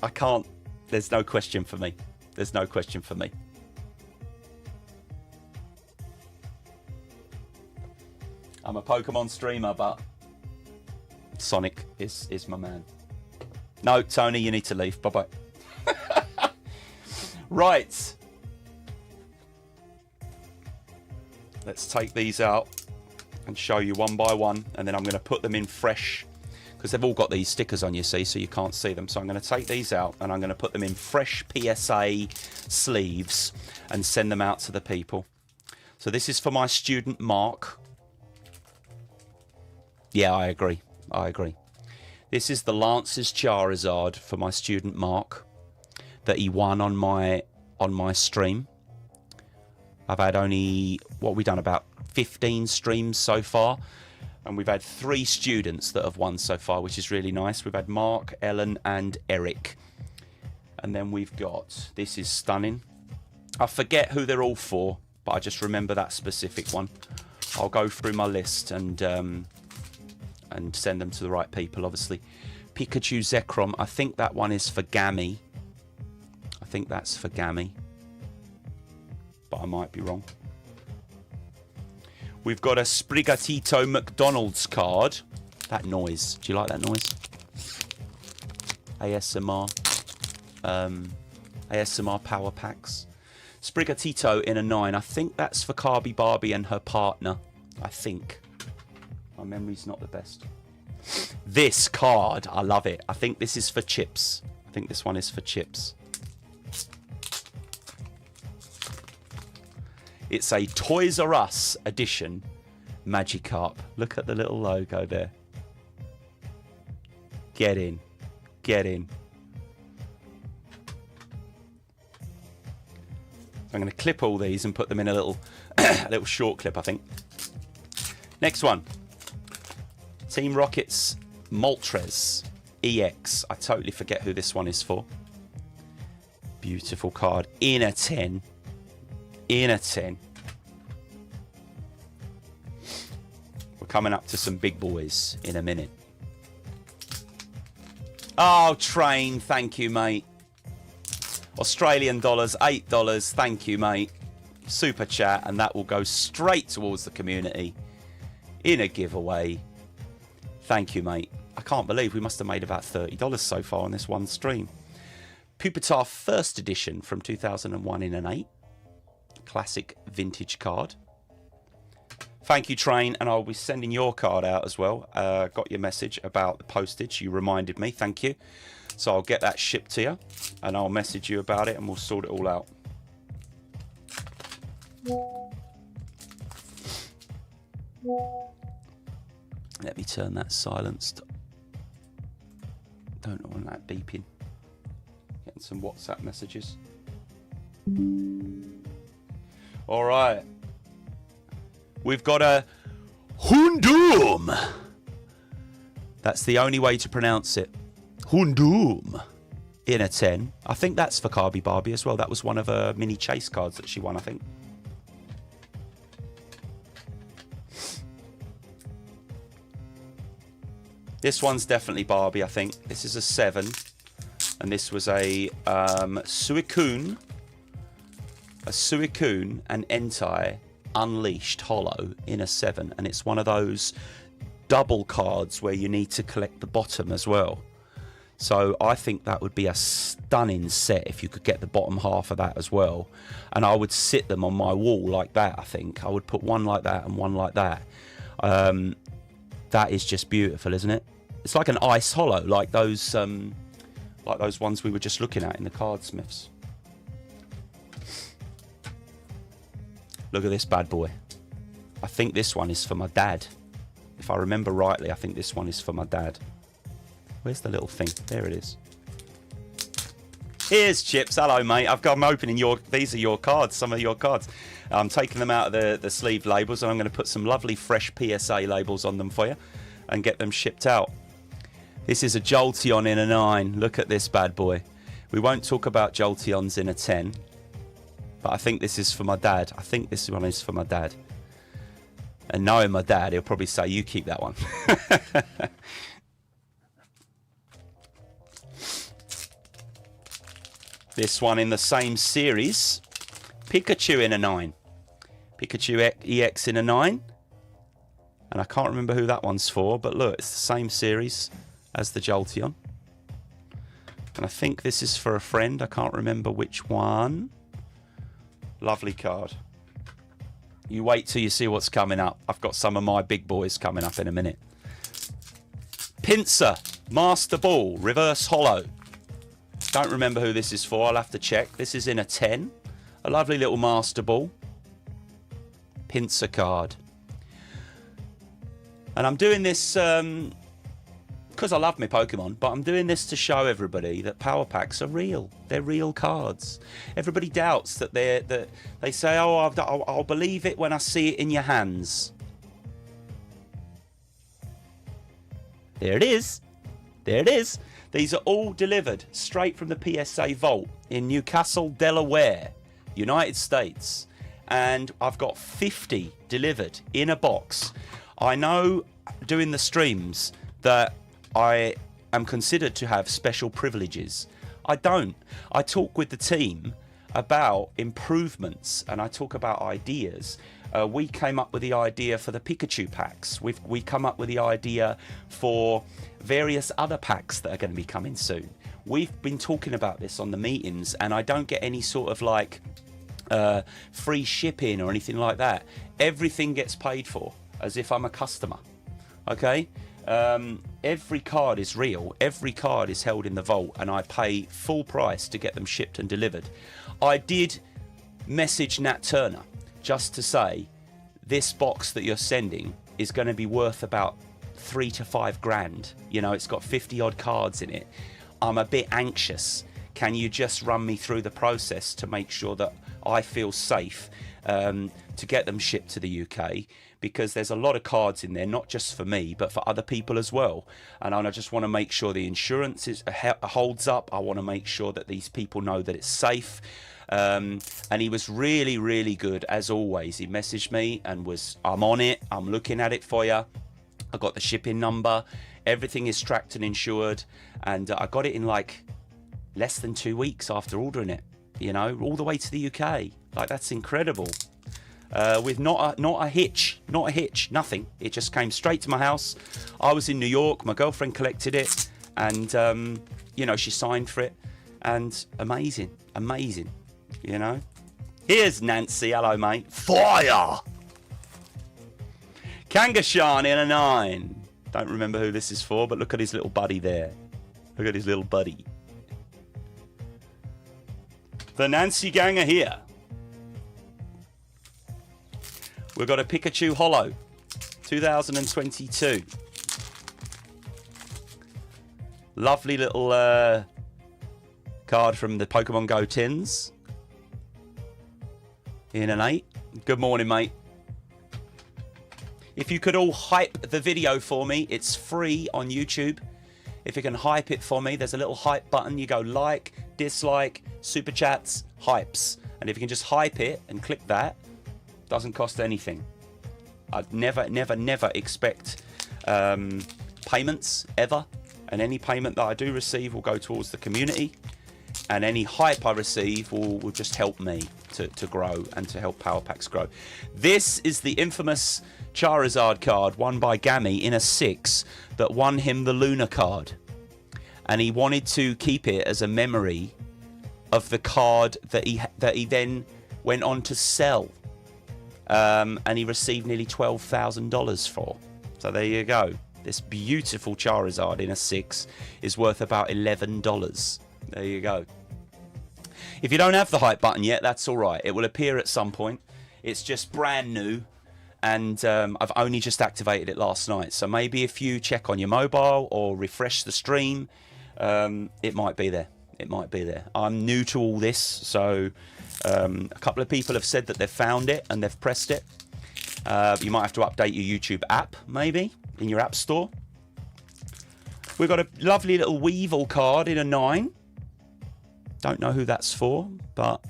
can't. There's no question for me. I'm a Pokemon streamer, but Sonic is my man. No, Tony, you need to leave. Bye-bye. Right. Let's take these out and show you one by one, and then I'm going to put them in fresh, because they've all got these stickers on, you see, so you can't see them. So I'm going to take these out and I'm going to put them in fresh PSA sleeves and send them out to the people. So this is for my student Mark. Yeah, I agree. This is the Lance's Charizard for my student Mark that he won on my stream. I've had only, about 15 streams so far. And we've had 3 students that have won so far, which is really nice. We've had Mark, Ellen, and Eric. And then we've got, this is stunning. I forget who they're all for, but I just remember that specific one. I'll go through my list and send them to the right people, obviously. Pikachu Zekrom, I think that one is for Gammy. I think that's for Gammy. But I might be wrong. We've got a Sprigatito McDonald's card. That noise. Do you like that noise? ASMR. ASMR power packs. Sprigatito in a 9. I think that's for Carby Barbie and her partner. I think. My memory's not the best. This card, I love it. I think this is for Chips. I think this one is for Chips. It's a Toys R Us edition Magikarp. Look at the little logo there. Get in. I'm going to clip all these and put them in a little, a little short clip, I think. Next one. Team Rocket's Moltres EX. I totally forget who this one is for. Beautiful card. In a 10. In a 10. We're coming up to some big boys in a minute. Oh, Train. Thank you, mate. Australian dollars, $8. Thank you, mate. Super chat, and that will go straight towards the community in a giveaway. Thank you, mate. I can't believe we must have made about $30 so far on this one stream. Pupitar First Edition from 2001 in an 8. Classic vintage card. Thank you, Train, and I'll be sending your card out as well. Got your message about the postage. You reminded me. Thank you. So I'll get that shipped to you, and I'll message you about it, and we'll sort it all out. Let me turn that silenced. Don't want that beeping. Getting some WhatsApp messages. All right. We've got a Hundum. That's the only way to pronounce it. Hundum in a 10. I think that's for Carby Barbie as well. That was one of her mini chase cards that she won, I think. This one's definitely Barbie, I think. This is a 7. And this was a Suicune. A Suicune and Entei Unleashed Hollow in a 7. And it's one of those double cards where you need to collect the bottom as well. So I think that would be a stunning set if you could get the bottom half of that as well. And I would sit them on my wall like that, I think. I would put one like that and one like that. That is just beautiful, isn't it? It's like an ice hollow, like those ones we were just looking at in the Cardsmiths. Look at this bad boy. I think this one is for my dad. If I remember rightly, I think this one is for my dad. Where's the little thing? There it is. Here's Chips. Hello, mate. I'm opening these are your cards, some of your cards. I'm taking them out of the sleeve labels, and I'm going to put some lovely fresh PSA labels on them for you and get them shipped out. This is a Jolteon in a 9. Look at this bad boy. We won't talk about Jolteons in a 10, but I think this is for my dad. I think this one is for my dad. And knowing my dad, he'll probably say, you keep that one. This one in the same series, Pikachu in a 9. Pikachu EX in a 9. And I can't remember who that one's for, but look, it's the same series as the Jolteon. And I think this is for a friend. I can't remember which one. Lovely card. You wait till you see what's coming up. I've got some of my big boys coming up in a minute. Pinsir, Master Ball, Reverse Hollow. Don't remember who this is for. I'll have to check. This is in a 10. A lovely little Master Ball. Pinsir card. And I'm doing this because I love my Pokemon, but I'm doing this to show everybody that power packs are real. They're real cards. Everybody doubts that they say, oh, I'll believe it when I see it in your hands. There it is. There it is. These are all delivered straight from the PSA vault in Newcastle, Delaware, United States. And I've got 50 delivered in a box. I know doing the streams that I am considered to have special privileges. I don't. I talk with the team about improvements and I talk about ideas. We came up with the idea for the Pikachu packs. We come up with the idea for various other packs that are going to be coming soon. We've been talking about this on the meetings, and I don't get any sort of like free shipping or anything like that. Everything gets paid for as if I'm a customer. Okay? Every card is real. Every card is held in the vault, and I pay full price to get them shipped and delivered. I did message Nat Turner just to say, this box that you're sending is going to be worth about 3 to 5 grand. You know, it's got 50 odd cards in it. I'm a bit anxious. Can you just run me through the process to make sure that I feel safe to get them shipped to the UK, because there's a lot of cards in there, not just for me, but for other people as well. And I just want to make sure the insurance holds up. I want to make sure that these people know that it's safe. And he was really, really good, as always. He messaged me and I'm on it. I'm looking at it for you. I got the shipping number. Everything is tracked and insured. And I got it in like less than 2 weeks after ordering it, you know, all the way to the UK. Like, that's incredible. With not a hitch, nothing. It just came straight to my house. I was in New York. My girlfriend collected it, and you know, she signed for it. And amazing, you know. Here's Nancy. Hello, mate. Fire. Kangaskhan in a 9. Don't remember who this is for, but look at his little buddy there. Look at his little buddy. The Nancy gang are here. We've got a Pikachu Holo, 2022. Lovely little card from the Pokemon Go tins. In an 8. Good morning, mate. If you could all hype the video for me, it's free on YouTube. If you can hype it for me, there's a little hype button. You go like, dislike, super chats, hypes. And if you can just hype it and click that, doesn't cost anything. I'd never expect payments ever, and any payment that I do receive will go towards the community, and any hype I receive will just help me to grow and to help Power Packs grow. This is the infamous Charizard card won by Gammy in a 6 that won him the Lunar card, and he wanted to keep it as a memory of the card that he then went on to sell. And he received nearly $12,000 for. So there you go. This beautiful Charizard in a 6 is worth about $11. There you go. If you don't have the hype button yet, that's all right. It will appear at some point. It's just brand new, and I've only just activated it last night. So maybe if you check on your mobile or refresh the stream, it might be there. It might be there. I'm new to all this, so a couple of people have said that they've found it and they've pressed it. You might have to update your YouTube app, maybe, in your app store. We've got a lovely little Weevil card in a 9. Don't know who that's for, but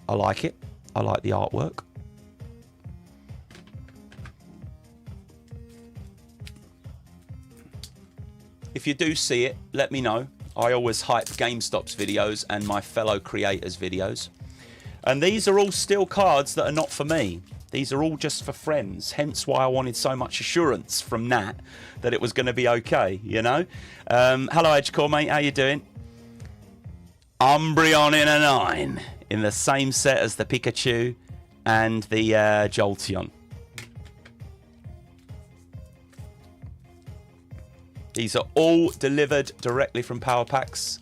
I like it. I like the artwork. If you do see it, let me know. I always hype GameStop's videos and my fellow creators' videos. And these are all still cards that are not for me. These are all just for friends. Hence why I wanted so much assurance from Nat that it was going to be okay, you know. Hello, Edgecore, mate. How you doing? Umbreon in a 9. In the same set as the Pikachu and the Jolteon. These are all delivered directly from Power Packs.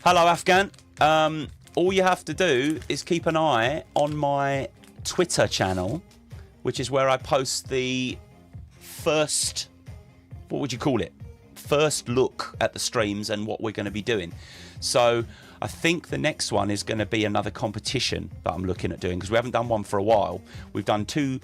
Hello, Afghan. All you have to do is keep an eye on my Twitter channel, which is where I post the first, what would you call it? First look at the streams and what we're going to be doing. So I think the next one is going to be another competition that I'm looking at doing, because we haven't done one for a while. We've done 2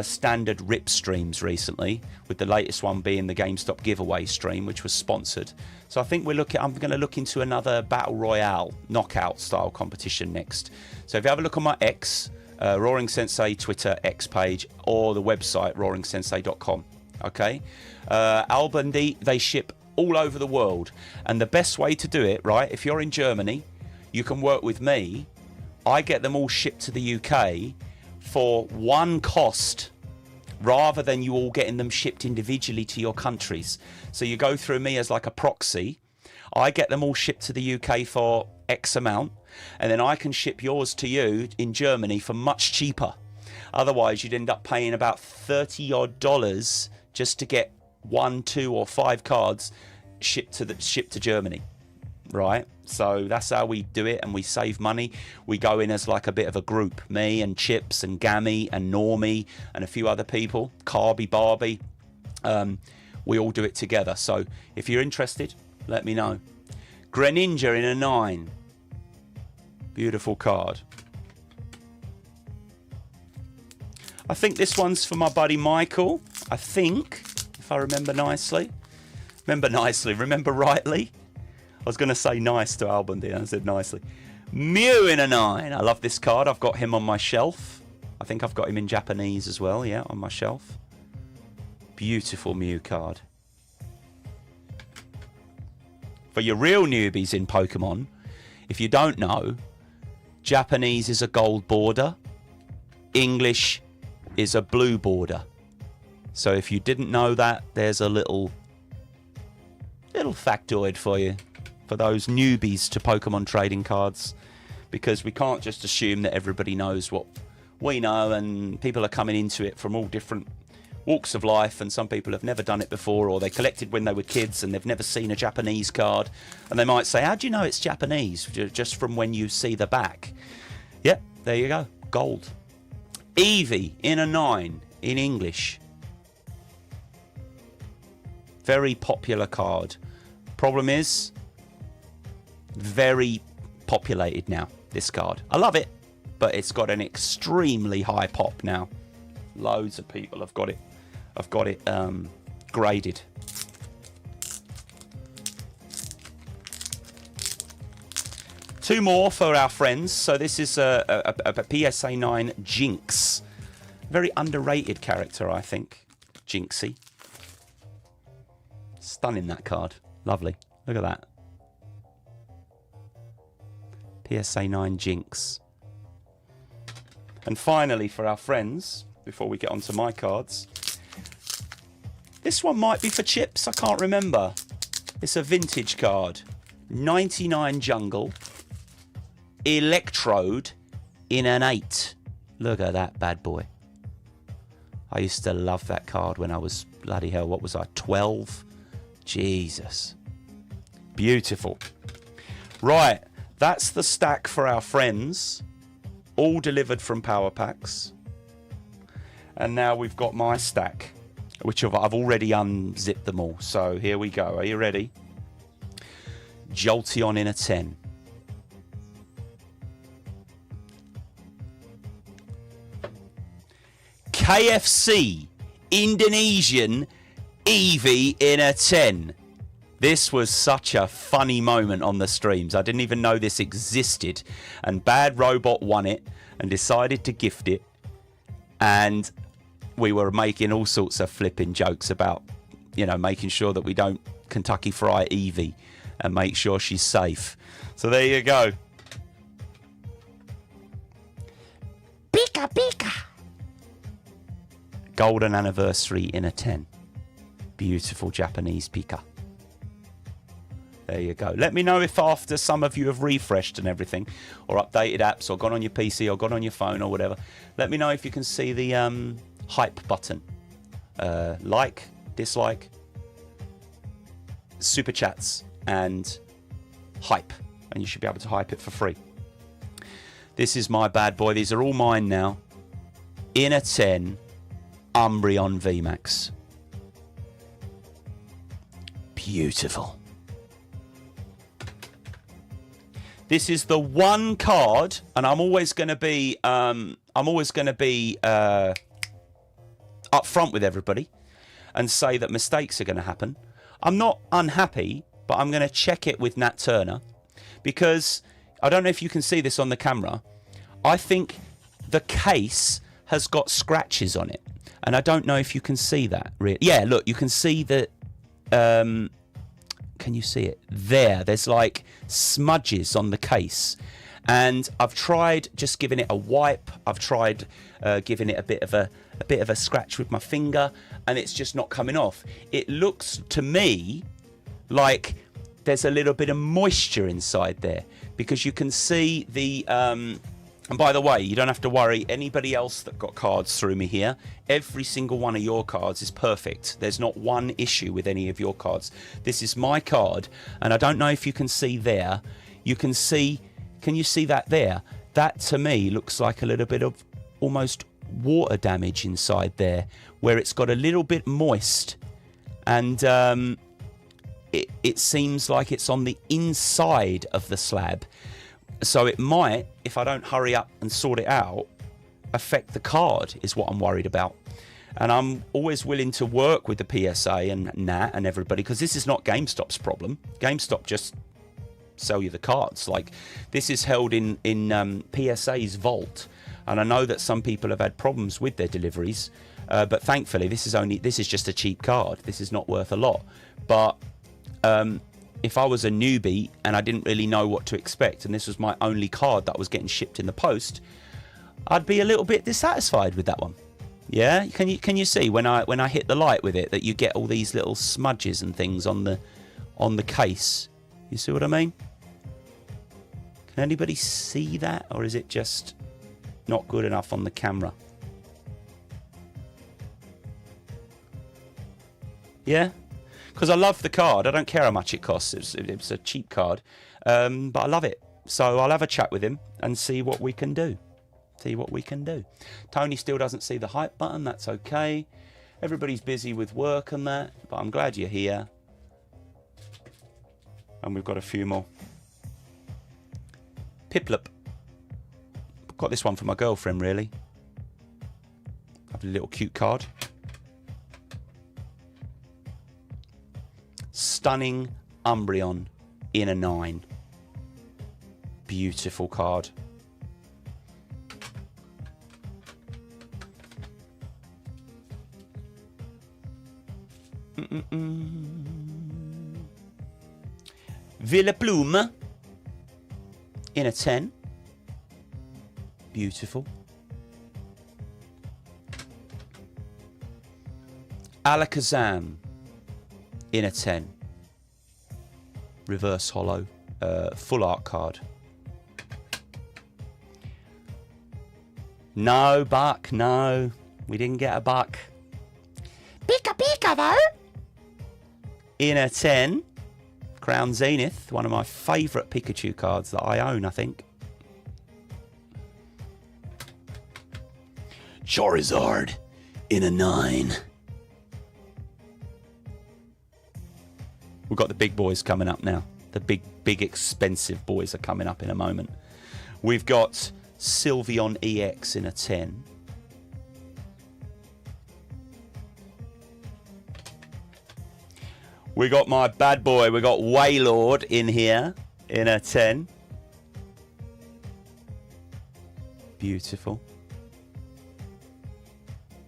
standard RIP streams recently, with the latest one being the GameStop giveaway stream, which was sponsored. So I think I'm going to look into another Battle Royale knockout style competition next. So if you have a look on my X, Roaring Sensei Twitter X page, or the website roaringsensei.com. Okay, Albandi, they ship all over the world, and the best way to do it, right, if you're in Germany, you can work with me. I get them all shipped to the UK for one cost, rather than you all getting them shipped individually to your countries. So you go through me as like a proxy. I get them all shipped to the UK for X amount, and then I can ship yours to you in Germany for much cheaper. Otherwise, you'd end up paying about $30 odd just to get 1, 2, or 5 cards shipped to Germany, right? So that's how we do it, and we save money. We go in as like a bit of a group, me and Chips and Gammy and Normie and a few other people, Carby, Barbie. We all do it together. So if you're interested, let me know. Greninja in a 9. Beautiful card. I think this one's for my buddy Michael. I think, if I remember nicely. Remember rightly. I was going to say nice to Alban there. I said nicely. Mew in a 9. I love this card. I've got him on my shelf. I think I've got him in Japanese as well. Yeah, on my shelf. Beautiful Mew card. For your real newbies in Pokemon, if you don't know, Japanese is a gold border. English is a blue border. So if you didn't know that, there's a little factoid for you, for those newbies to Pokemon trading cards, because we can't just assume that everybody knows what we know, and people are coming into it from all different walks of life, and some people have never done it before, or they collected when they were kids and they've never seen a Japanese card, and they might say, how do you know it's Japanese? Just from when you see the back. Yep, there you go, gold. Eevee in a 9 in English. Very popular card. Problem is, very populated now, this card. I love it, but it's got an extremely high pop now. Loads of people have got it. I've got it graded. Two more for our friends. So this is a PSA 9 Jinx. Very underrated character, I think. Jinxie. Stunning, that card. Lovely. Look at that. PSA 9 Jinx. And finally, for our friends, before we get on to my cards, this one might be for Chips. I can't remember. It's a vintage card. 99 Jungle. Electrode in an 8. Look at that bad boy. I used to love that card when I was, bloody hell, what was I, 12? Jesus. Beautiful. Right, that's the stack for our friends. All delivered from Power Packs. And now we've got my stack, which I've already unzipped them all. So here we go. Are you ready? Jolteon in a 10. KFC Indonesian Eevee in a 10. This was such a funny moment on the streams. I didn't even know this existed. And Bad Robot won it and decided to gift it. And we were making all sorts of flipping jokes about, you know, making sure that we don't Kentucky Fry Eevee and make sure she's safe. So there you go. Pika Pika. Golden anniversary in a 10. Beautiful Japanese Pika. There you go. Let me know if after some of you have refreshed and everything, or updated apps, or gone on your PC, or gone on your phone, or whatever. Let me know if you can see the hype button. Like, dislike, super chats, and hype. And you should be able to hype it for free. This is my bad boy. These are all mine now. In a 10, Umbreon VMAX. Beautiful. This is the one card, and I'm always going to be up front with everybody and say that mistakes are going to happen. I'm not unhappy, but I'm going to check it with Nat Turner, because I don't know if you can see this on the camera. I think the case has got scratches on it, and I don't know if you can see that. Yeah, look, you can see that. Can you see it? There's like smudges on the case, and I've tried just giving it a wipe. I've tried giving it a bit of a scratch with my finger, and it's just not coming off. It looks to me like there's a little bit of moisture inside there, because you can see the and by the way, you don't have to worry, anybody else that got cards through me here, every single one of your cards is perfect. There's not one issue with any of your cards. This is my card, and I don't know if you can see there. You can see, can you see that there? That to me looks like a little bit of almost water damage inside there, where it's got a little bit moist, and it seems like it's on the inside of the slab. So it might, if I don't hurry up and sort it out, affect the card is what I'm worried about. And I'm always willing to work with the PSA and Nat and everybody, because this is not GameStop's problem. GameStop just sell you the cards. Like, this is held in PSA's vault, and I know that some people have had problems with their deliveries, but thankfully this is just a cheap card. This is not worth a lot. But if I was a newbie and I didn't really know what to expect, and this was my only card that was getting shipped in the post, I'd be a little bit dissatisfied with that one. Yeah, can you see when I hit the light with it that you get all these little smudges and things on the case? You see what I mean? Can anybody see that, or is it just not good enough on the camera? Yeah, because I love the card. I don't care how much it costs. It's a cheap card, but I love it. So I'll have a chat with him and see what we can do. Tony still doesn't see the hype button. That's okay. Everybody's busy with work and that, but I'm glad you're here. And we've got a few more. Piplup. Got this one for my girlfriend, really. Have a little cute card. Stunning Umbreon in a 9. Beautiful card. Villaplume in a 10. Beautiful. Alakazam in a 10. Reverse holo. Full art card. No buck, no. We didn't get a buck. Pika Pika though. In a 10. Crown Zenith, one of my favourite Pikachu cards that I own, I think. Charizard in a 9. We've got the big boys coming up now. The big expensive boys are coming up in a moment. We've got Sylveon EX in a 10. We got my bad boy. We got Wailord in here in a 10. Beautiful.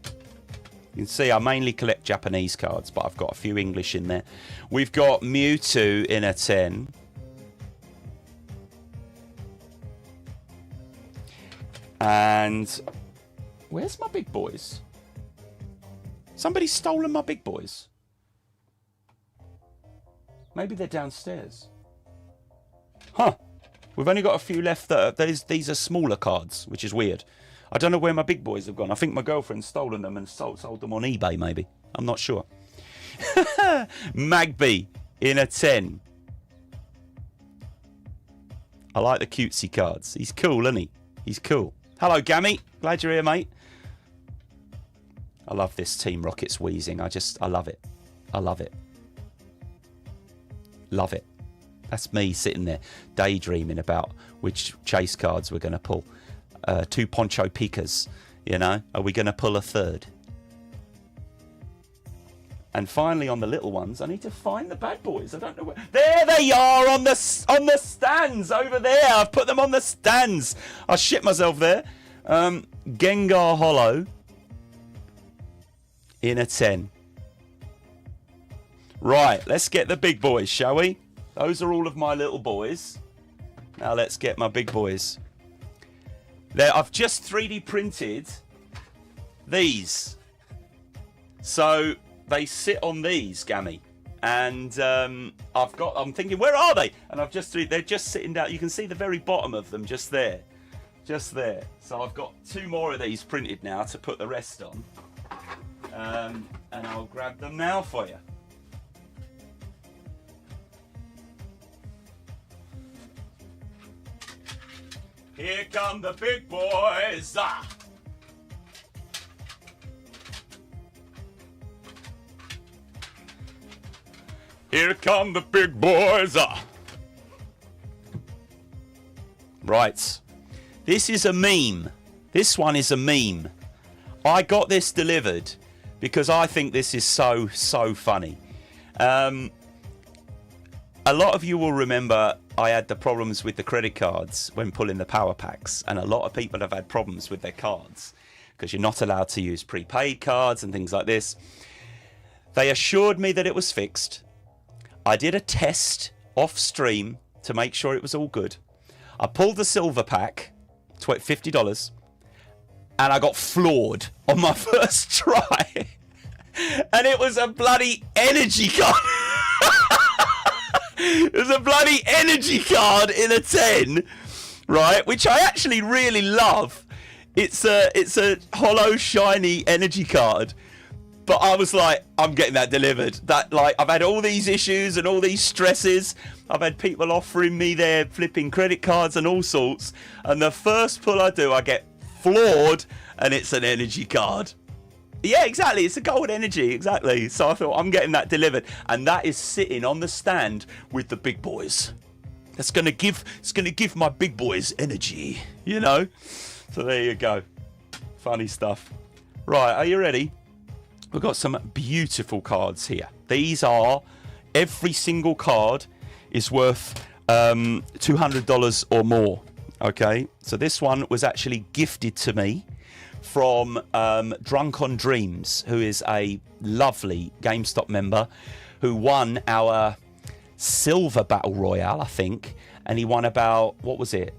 You can see I mainly collect Japanese cards, but I've got a few English in there. We've got Mewtwo in a 10. And where's my big boys? Somebody's stolen my big boys. Maybe they're downstairs. Huh. We've only got a few left. These are smaller cards, which is weird. I don't know where my big boys have gone. I think my girlfriend's stolen them and sold them on eBay, maybe. I'm not sure. Magby in a 10. I like the cutesy cards. He's cool, isn't he? He's cool. Hello, Gammy. Glad you're here, mate. I love this Team Rocket's wheezing. I love it. I love it. Love it. That's me sitting there daydreaming about which chase cards we're going to pull. 2 Poncho Pikas, you know. Are we going to pull a third? And finally, on the little ones, I need to find the bad boys. I don't know where. There they are on the stands over there. I've put them on the stands. I shit myself there. Gengar Holo in a 10. Right, let's get the big boys, shall we? Those are all of my little boys. Now let's get my big boys. There, I've just 3D printed these. So they sit on these, Gammy. And I'm thinking, where are they? And they're just sitting down. You can see the very bottom of them just there. Just there. So I've got 2 more of these printed now to put the rest on. And I'll grab them now for you. Here come the big boys. Ah. Here come the big boys. Ah. Right. This is a meme. This one is a meme. I got this delivered because I think this is so funny. A lot of you will remember I had the problems with the credit cards when pulling the power packs, and a lot of people have had problems with their cards because you're not allowed to use prepaid cards and things like this. They assured me that it was fixed. I did a test off stream to make sure it was all good. I pulled the silver pack, $50, and I got floored on my first try. And it was a bloody energy card. It was a bloody energy card in a 10, right? Which I actually really love. It's a hollow, shiny energy card. But I was like, I'm getting that delivered. That, like, I've had all these issues and all these stresses. I've had people offering me their flipping credit cards and all sorts. And the first pull I do, I get floored, and it's an energy card. Yeah, exactly. It's a gold energy, exactly. So I thought, I'm getting that delivered, and that is sitting on the stand with the big boys. It's gonna give my big boys energy, you know. So there you go. Funny stuff. Right, are you ready? We've got some beautiful cards here. These are, every single card is worth $200 or more. Okay, so this one was actually gifted to me from Drunk on Dreams, who is a lovely GameStop member who won our silver battle royale, I think, and he won about, what was it,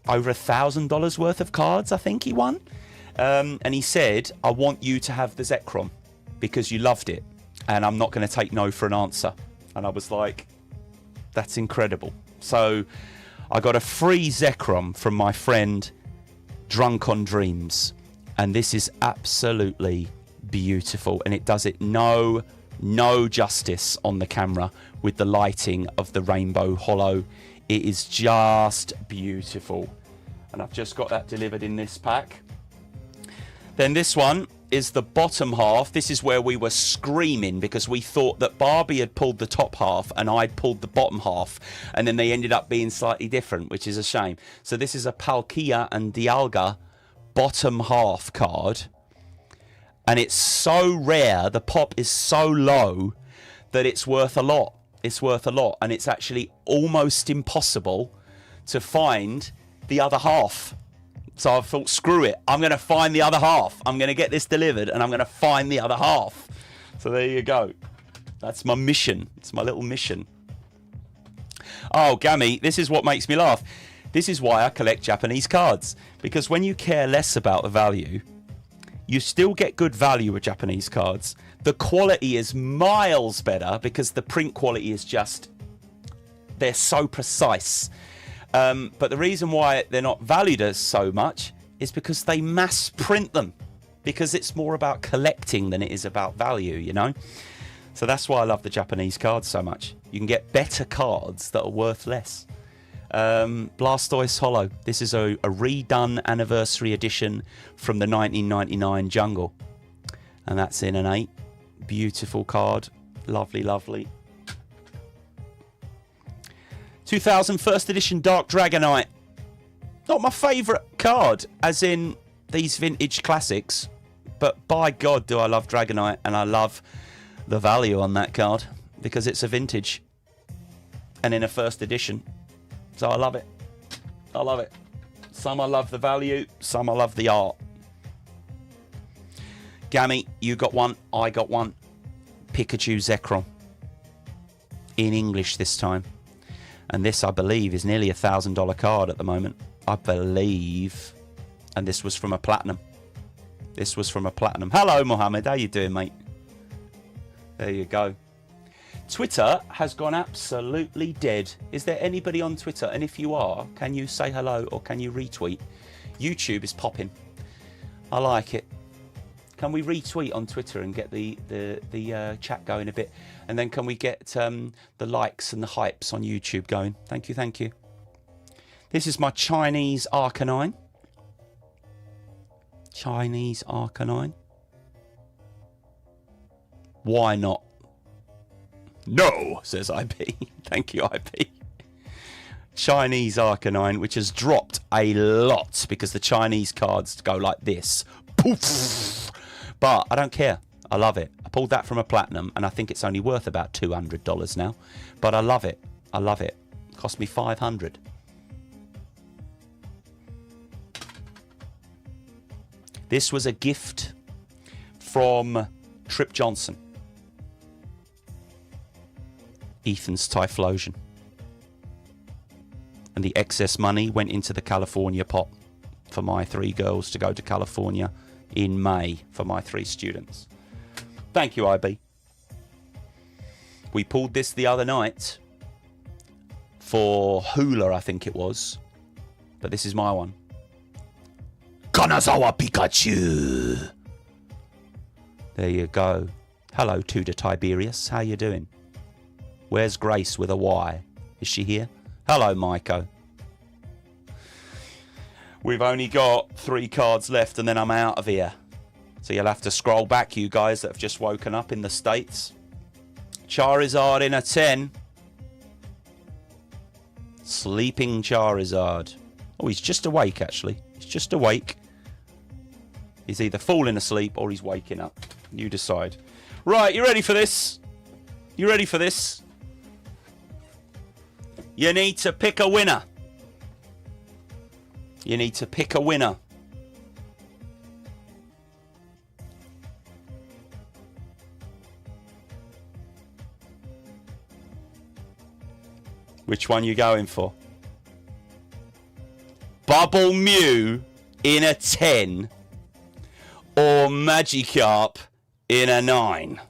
over $1,000 worth of cards, I think he won. And he said, I want you to have the Zekrom because you loved it, and I'm not going to take no for an answer. And I was like, that's incredible. So I got a free Zekrom from my friend Drunk on Dreams, and this is absolutely beautiful, and it does it no justice on the camera with the lighting of the rainbow hollow. It is just beautiful, and I've just got that delivered in this pack. Then this one is the bottom half. This is where we were screaming because we thought that Barbie had pulled the top half and I'd pulled the bottom half, and then they ended up being slightly different, which is a shame. So this is a Palkia and Dialga bottom half card, and it's so rare, the pop is so low that it's worth a lot. It's worth a lot, and it's actually almost impossible to find the other half. So I thought, screw it, I'm going to find the other half. I'm going to get this delivered, and I'm going to find the other half. So there you go. That's my mission. It's my little mission. Oh, Gammy, this is what makes me laugh. This is why I collect Japanese cards. Because when you care less about the value, you still get good value with Japanese cards. The quality is miles better because the print quality is just, they're so precise. But the reason why they're not valued as so much is because they mass print them, because it's more about collecting than it is about value, you know. So that's why I love the Japanese cards so much. You can get better cards that are worth less. Blastoise Hollow. This is a redone anniversary edition from the 1999 Jungle, and that's in an 8. Beautiful card. Lovely, lovely. 2000 first edition Dark Dragonite. Not my favourite card, as in these vintage classics, but by God do I love Dragonite, and I love the value on that card because it's a vintage and in a first edition. So I love it. I love it. Some I love the value, some I love the art. Gammy, you got one, I got one. Pikachu Zekrom. In English this time. And this, I believe, is nearly $1,000 card at the moment. I believe. And this was from a platinum. This was from a platinum. Hello, Mohammed. How you doing, mate? There you go. Twitter has gone absolutely dead. Is there anybody on Twitter? And if you are, can you say hello or can you retweet? YouTube is popping. I like it. Can we retweet on Twitter and get the chat going a bit? And then can we get the likes and the hypes on YouTube going? Thank you, thank you. This is my Chinese Arcanine. Chinese Arcanine. Why not? No, says IP. Thank you, IP. Chinese Arcanine, which has dropped a lot because the Chinese cards go like this. Poof! But I don't care. I love it. I pulled that from a platinum, and I think it's only worth about $200 now. But I love it. I love it. Cost me $500. This was a gift from Trip Johnson. Ethan's Typhlosion. And the excess money went into the California pot for my 3 girls to go to California in May for my 3 students. Thank you, IB. We pulled this the other night for Hula, I think it was. But this is my one. Kanazawa Pikachu. There you go. Hello, Tudor Tiberius. How you doing? Where's Grace with a Y? Is she here? Hello, Maiko. We've only got 3 cards left and then I'm out of here. So you'll have to scroll back, you guys that have just woken up in the States. Charizard in a 10. Sleeping Charizard. Oh, he's just awake, actually. He's just awake. He's either falling asleep or he's waking up. You decide. Right, you ready for this? You ready for this? You need to pick a winner. You need to pick a winner. Which one you going for? Bubble Mew in a 10 or Magikarp in a 9?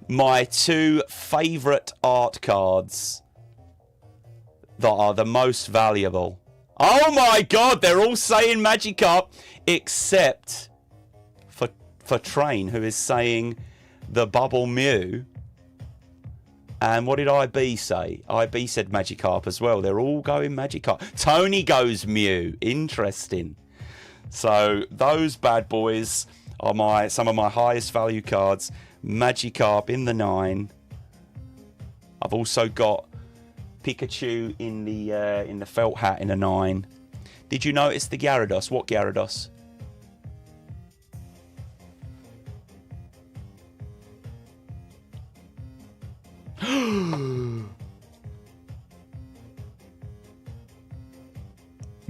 My 2 favourite art cards that are the most valuable. Oh my god, they're all saying Magikarp except for Train, who is saying the Bubble Mew. And what did IB say? IB said Magikarp as well. They're all going Magikarp. Tony goes Mew. Interesting. So those bad boys are some of my highest value cards. Magikarp in the 9. I've also got Pikachu in the felt hat in a 9. Did you notice the Gyarados? What Gyarados?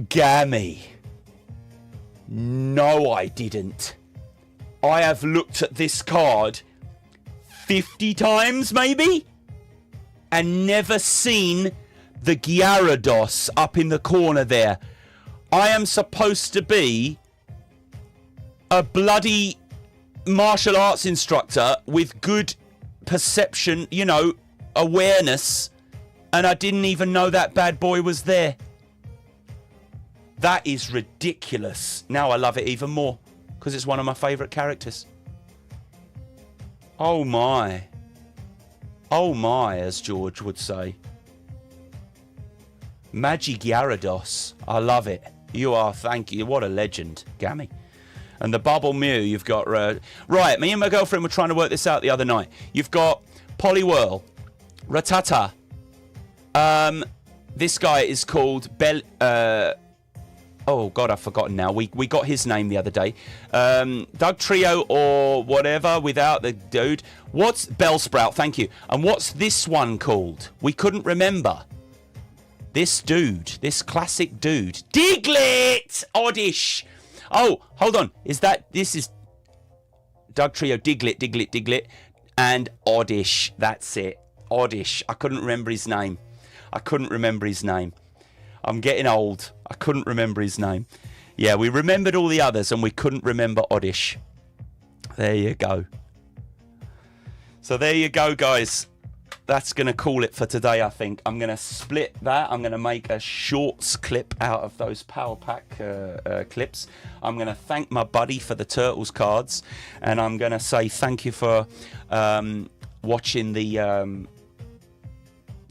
Gammy. No, I didn't. I have looked at this card 50 times, maybe, and never seen the Gyarados up in the corner there. I am supposed to be a bloody martial arts instructor with good perception, you know, awareness, and I didn't even know that bad boy was there. That is ridiculous. Now I love it even more because it's one of my favourite characters. Oh my. Oh my, as George would say. Gyarados. I love it. You are, thank you. What a legend, Gammy. And the Bubble Mew you've got... right, me and my girlfriend were trying to work this out the other night. You've got Poliwhirl, Rattata. This guy is called... oh, God, I've forgotten now. We got his name the other day. Doug Trio or whatever without the dude. What's... Bellsprout, thank you. And what's this one called? We couldn't remember. This dude. This classic dude. Diglett! Oddish. Oh, hold on. This is Doug Trio, Diglett, and Oddish. That's it. Oddish. I couldn't remember his name. I'm getting old. I couldn't remember his name. Yeah, we remembered all the others and we couldn't remember Oddish. There you go. So there you go, guys. That's going to call it for today, I think. I'm going to split that. I'm going to make a shorts clip out of those Power Pack clips. I'm going to thank my buddy for the Turtles cards. And I'm going to say thank you for watching the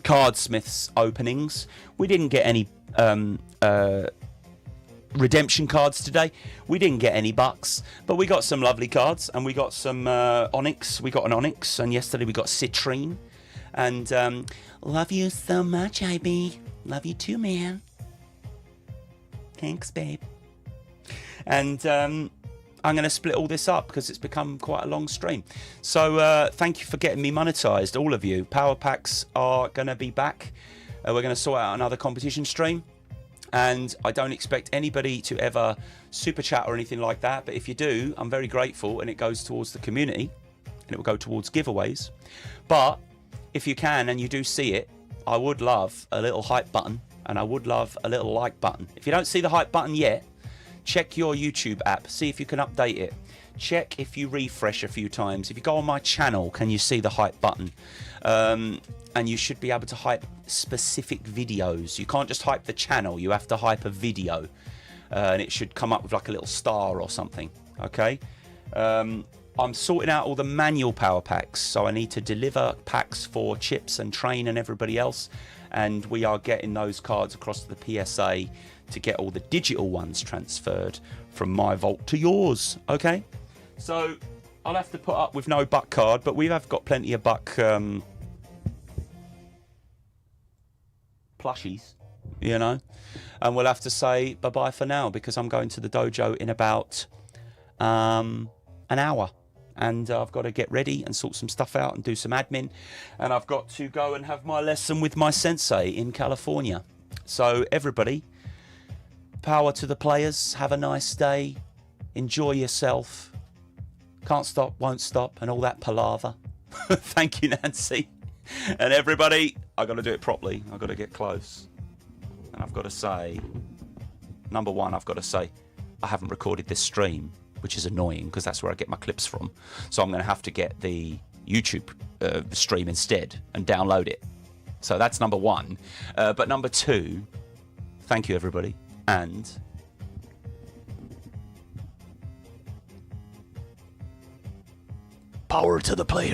Cardsmiths openings. We didn't get any redemption cards today. We didn't get any bucks, but we got some lovely cards. And we got some Onyx. We got an Onyx. And yesterday we got Citrine. And love you so much, IB. Love you too, man. Thanks, babe. And I'm going to split all this up because it's become quite a long stream. So thank you for getting me monetized, all of you. Power packs are going to be back. We're going to sort out another competition stream. And I don't expect anybody to ever super chat or anything like that. But if you do, I'm very grateful, and it goes towards the community, and it will go towards giveaways. But if you can and you do see it, I would love a little hype button, and I would love a little like button. If you don't see the hype button yet, check your YouTube app, see if you can update it. Check if you refresh a few times. If you go on my channel, can you see the hype button? And you should be able to hype specific videos. You can't just hype the channel, you have to hype a video. And it should come up with like a little star or something, okay? I'm sorting out all the manual power packs, so I need to deliver packs for Chips and Train and everybody else. And we are getting those cards across to the PSA to get all the digital ones transferred from my vault to yours, okay? So I'll have to put up with no Buck card, but we have got plenty of Buck plushies, you know? And we'll have to say bye-bye for now, because I'm going to the dojo in about an hour. And I've got to get ready and sort some stuff out and do some admin. And I've got to go and have my lesson with my sensei in California. So everybody, power to the players. Have a nice day. Enjoy yourself. Can't stop, won't stop, and all that palaver. Thank you, Nancy. And everybody, I've got to do it properly. I've got to get close. And I've got to say, number one, I've got to say, I haven't recorded this stream, which is annoying because that's where I get my clips from. So I'm going to have to get the YouTube stream instead and download it. So that's number one. But number two, thank you, everybody. And power to the player.